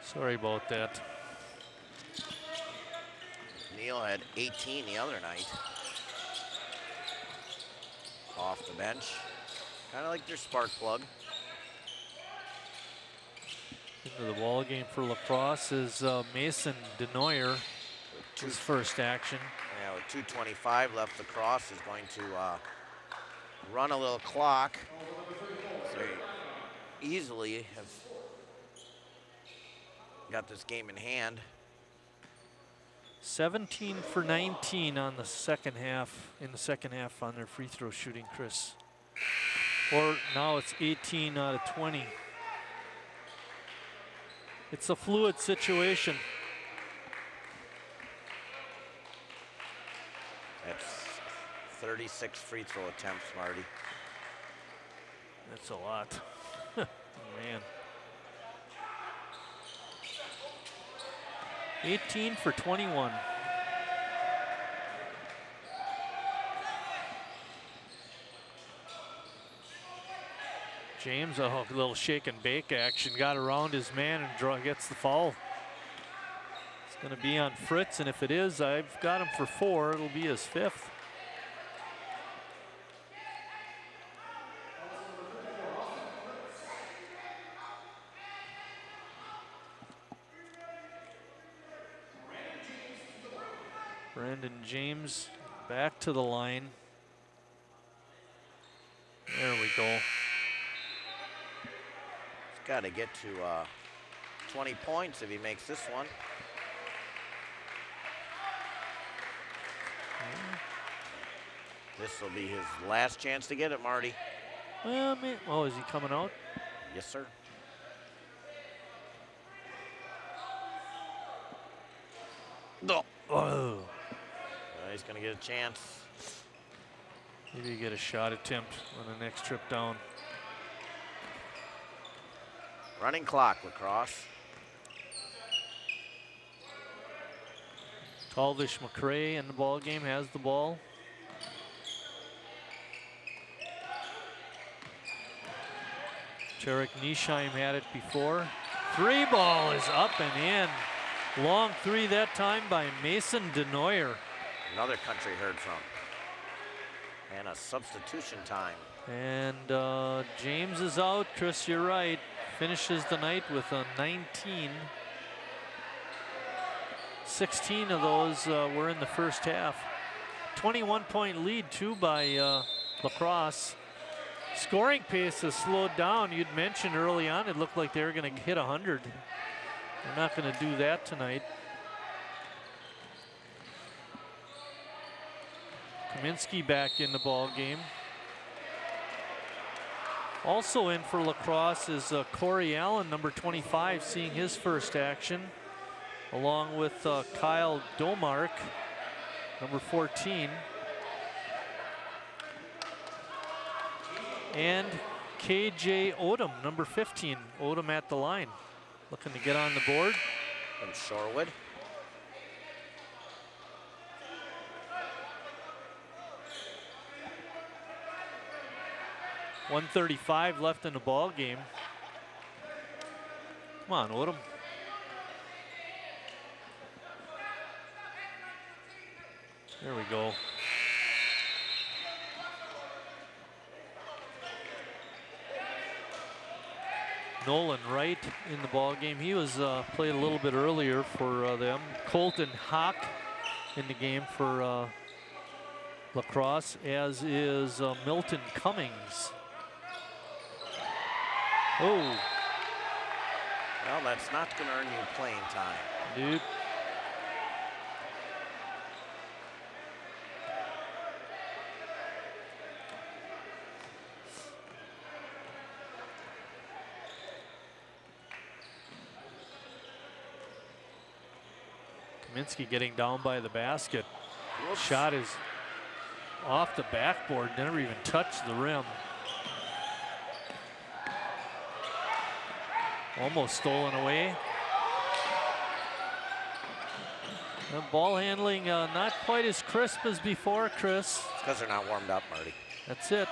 Sorry about that.
Neal had 18 the other night. Off the bench. Kind of like their spark plug.
Into the ball game for Lacrosse is Mason Denoyer. His first action.
Yeah, with 2:25 left, Lacrosse is going to run a little clock. So they easily have got this game in hand.
17 for 19 on the second half, in the second half on their free throw shooting, Chris. Or now it's 18 out of 20. It's a fluid situation.
That's 36 free throw attempts, Marty.
That's a lot. Man. 18 for 21. James, a little shake and bake action, got around his man and gets the foul. It's going to be on Fritz, and if it is, I've got him for 4. It'll be his 5th. Brandon James back to the line. There we go.
He's got to get to 20 points if he makes this one. This will be his last chance to get it, Marty.
Well, man, oh, is he coming out?
Yes, sir. No.
Oh.
He's going to get a chance.
Maybe get a shot attempt on the next trip down.
Running clock, lacrosse.
Talvish McCray in the ball game, has the ball. Tarek Nisheim had it before. 3 ball is up and in. Long 3 that time by Mason Denoyer.
Another country heard from. And a substitution time.
And James is out. Chris, you're right. Finishes the night with a 19. 16 of those were in the first half. 21-point lead, too, by lacrosse. Scoring pace has slowed down. You'd mentioned early on it looked like they were going to hit 100. They're not going to do that tonight. Kaminsky back in the ball game. Also in for lacrosse is Corey Allen, number 25, seeing his first action, along with Kyle Domark, number 14. And KJ Odom, number 15. Odom at the line, looking to get on the board.
From Shorewood.
.135 left in the ball game. Come on, Odom. There we go. Nolan Wright in the ball game. He was played a little bit earlier for them. Colton Hawk in the game for lacrosse, as is Milton Cummings. Oh.
Well, that's not going to earn you playing time.
Dude. Kaminsky getting down by the basket.
Whoops.
Shot is off the backboard, never even touched the rim. Almost stolen away. The ball handling not quite as crisp as before, Chris.
It's because they're not warmed up, Marty.
That's it.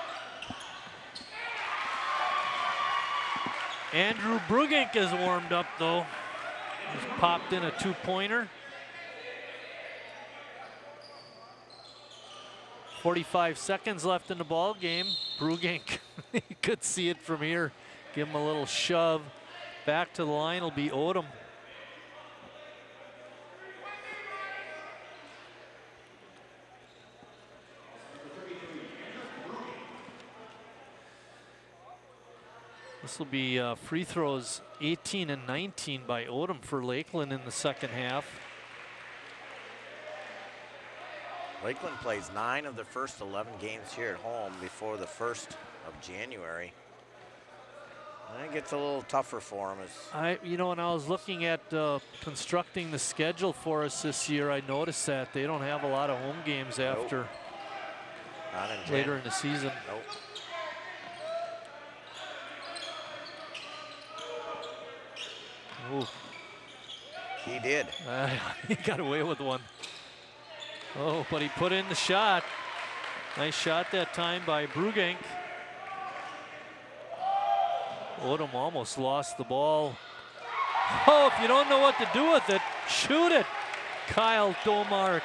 Andrew Brugink is warmed up, though. He's popped in a 2-pointer. 45 seconds left in the ball game. Brugink, you could see it from here. Give him a little shove. Back to the line will be Odom. This will be free throws 18 and 19 by Odom for Lakeland in the second half.
Lakeland plays 9 of the first 11 games here at home before the 1st of January. It gets a little tougher for him.
You know, when I was looking at constructing the schedule for us this year, I noticed that they don't have a lot of home games after later in the season.
Nope.
Ooh.
He did.
He got away with one. Oh, but he put in the shot. Nice shot that time by Brugank. Odom almost lost the ball. Oh, if you don't know what to do with it, shoot it. Kyle Domark.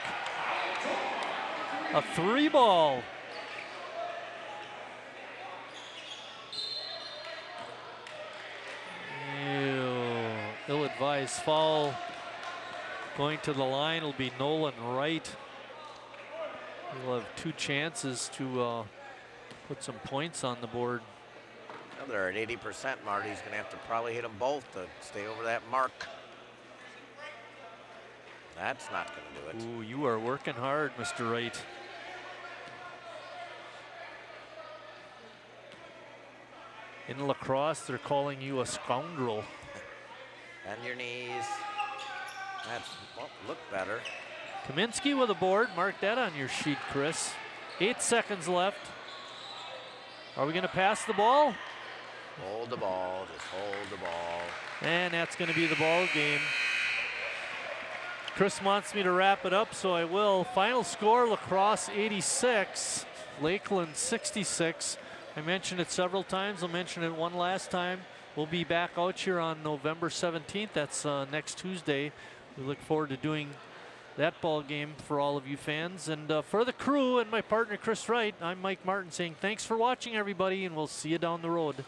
A 3-ball. Ill-advised foul. Going to the line will be Nolan Wright. He'll have 2 chances to put some points on the board.
Now they're at 80%. Marty's going to have to probably hit them both to stay over that mark. That's not going to do it.
Ooh, you are working hard, Mr. Wright. In lacrosse, they're calling you a scoundrel.
Bend your knees. That's, well, look better.
Kaminsky with a board. Mark that on your sheet, Chris. 8 seconds left. Are we going to pass the ball?
Hold the ball. Just hold the ball.
And that's going to be the ball game. Chris wants me to wrap it up, so I will. Final score, Lacrosse 86, Lakeland 66. I mentioned it several times. I'll mention it one last time. We'll be back out here on November 17th. That's next Tuesday. We look forward to doing that ball game for all of you fans. And for the crew and my partner, Chris Wright, I'm Mike Martin saying thanks for watching, everybody, and we'll see you down the road.